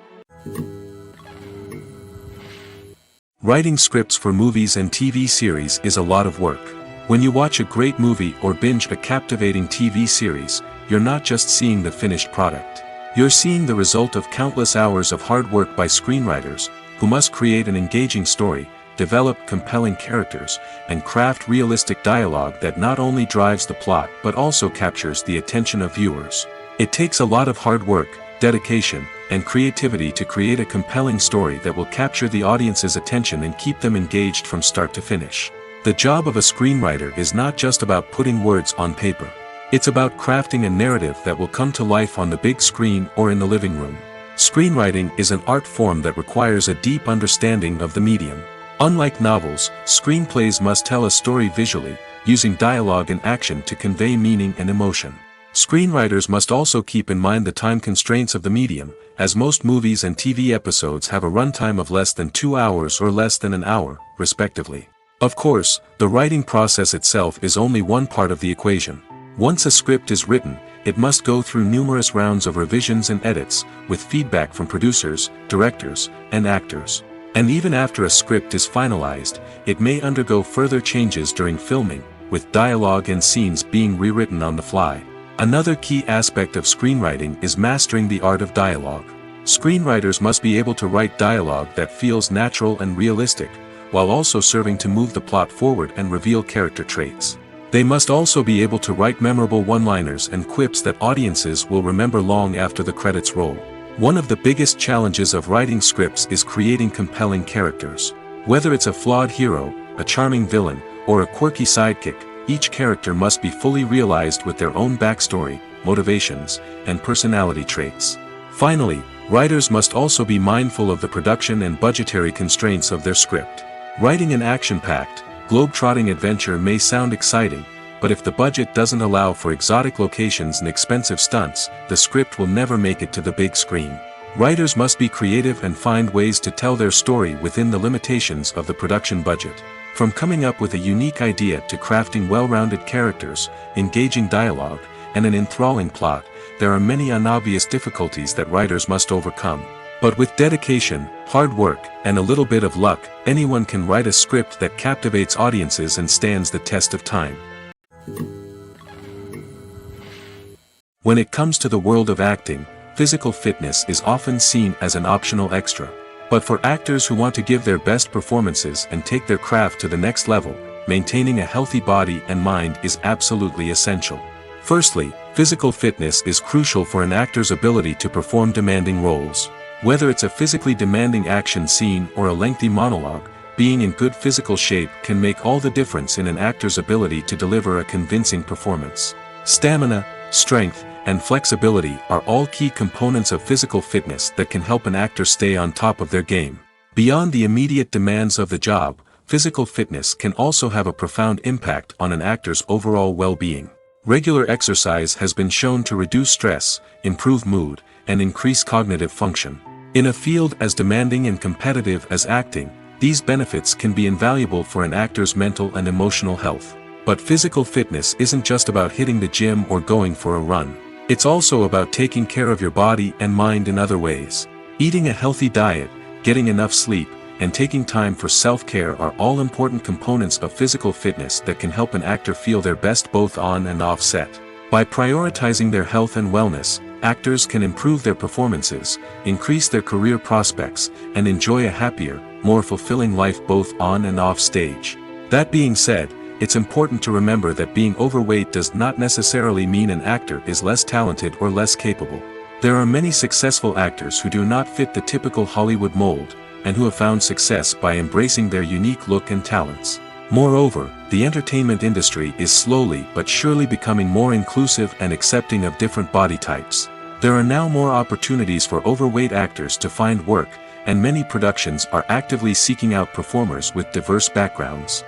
Writing scripts for movies and TV series is a lot of work. When you watch a great movie or binge a captivating TV series, you're not just seeing the finished product. You're seeing the result of countless hours of hard work by screenwriters, who must create an engaging story, develop compelling characters, and craft realistic dialogue that not only drives the plot but also captures the attention of viewers. It takes a lot of hard work, dedication, and creativity to create a compelling story that will capture the audience's attention and keep them engaged from start to finish. The job of a screenwriter is not just about putting words on paper. It's about crafting a narrative that will come to life on the big screen or in the living room. Screenwriting is an art form that requires a deep understanding of the medium. Unlike novels, screenplays must tell a story visually, using dialogue and action to convey meaning and emotion. Screenwriters must also keep in mind the time constraints of the medium, as most movies and TV episodes have a runtime of less than 2 hours or less than an hour, respectively. Of course, the writing process itself is only one part of the equation. Once a script is written, it must go through numerous rounds of revisions and edits, with feedback from producers, directors, and actors. And even after a script is finalized, it may undergo further changes during filming, with dialogue and scenes being rewritten on the fly. Another key aspect of screenwriting is mastering the art of dialogue. Screenwriters must be able to write dialogue that feels natural and realistic, while also serving to move the plot forward and reveal character traits. They must also be able to write memorable one-liners and quips that audiences will remember long after the credits roll. One of the biggest challenges of writing scripts is creating compelling characters. Whether it's a flawed hero, a charming villain, or a quirky sidekick, each character must be fully realized with their own backstory, motivations, and personality traits. Finally, writers must also be mindful of the production and budgetary constraints of their script. Writing an action-packed, globe-trotting adventure may sound exciting, but if the budget doesn't allow for exotic locations and expensive stunts, the script will never make it to the big screen. Writers must be creative and find ways to tell their story within the limitations of the production budget. From coming up with a unique idea to crafting well-rounded characters, engaging dialogue, and an enthralling plot, there are many unobvious difficulties that writers must overcome. But with dedication, hard work, and a little bit of luck, anyone can write a script that captivates audiences and stands the test of time. When it comes to the world of acting, physical fitness is often seen as an optional extra. But for actors who want to give their best performances and take their craft to the next level, maintaining a healthy body and mind is absolutely essential. Firstly, physical fitness is crucial for an actor's ability to perform demanding roles. Whether it's a physically demanding action scene or a lengthy monologue, being in good physical shape can make all the difference in an actor's ability to deliver a convincing performance. Stamina, strength, and flexibility are all key components of physical fitness that can help an actor stay on top of their game. Beyond the immediate demands of the job, physical fitness can also have a profound impact on an actor's overall well-being. Regular exercise has been shown to reduce stress, improve mood, and increase cognitive function. In a field as demanding and competitive as acting, these benefits can be invaluable for an actor's mental and emotional health. But physical fitness isn't just about hitting the gym or going for a run. It's also about taking care of your body and mind in other ways. Eating a healthy diet, getting enough sleep, and taking time for self-care are all important components of physical fitness that can help an actor feel their best both on and off set. By prioritizing their health and wellness, actors can improve their performances, increase their career prospects, and enjoy a happier, more fulfilling life both on and off stage. That being said, it's important to remember that being overweight does not necessarily mean an actor is less talented or less capable. There are many successful actors who do not fit the typical Hollywood mold, and who have found success by embracing their unique look and talents. Moreover, the entertainment industry is slowly but surely becoming more inclusive and accepting of different body types. There are now more opportunities for overweight actors to find work, and many productions are actively seeking out performers with diverse backgrounds.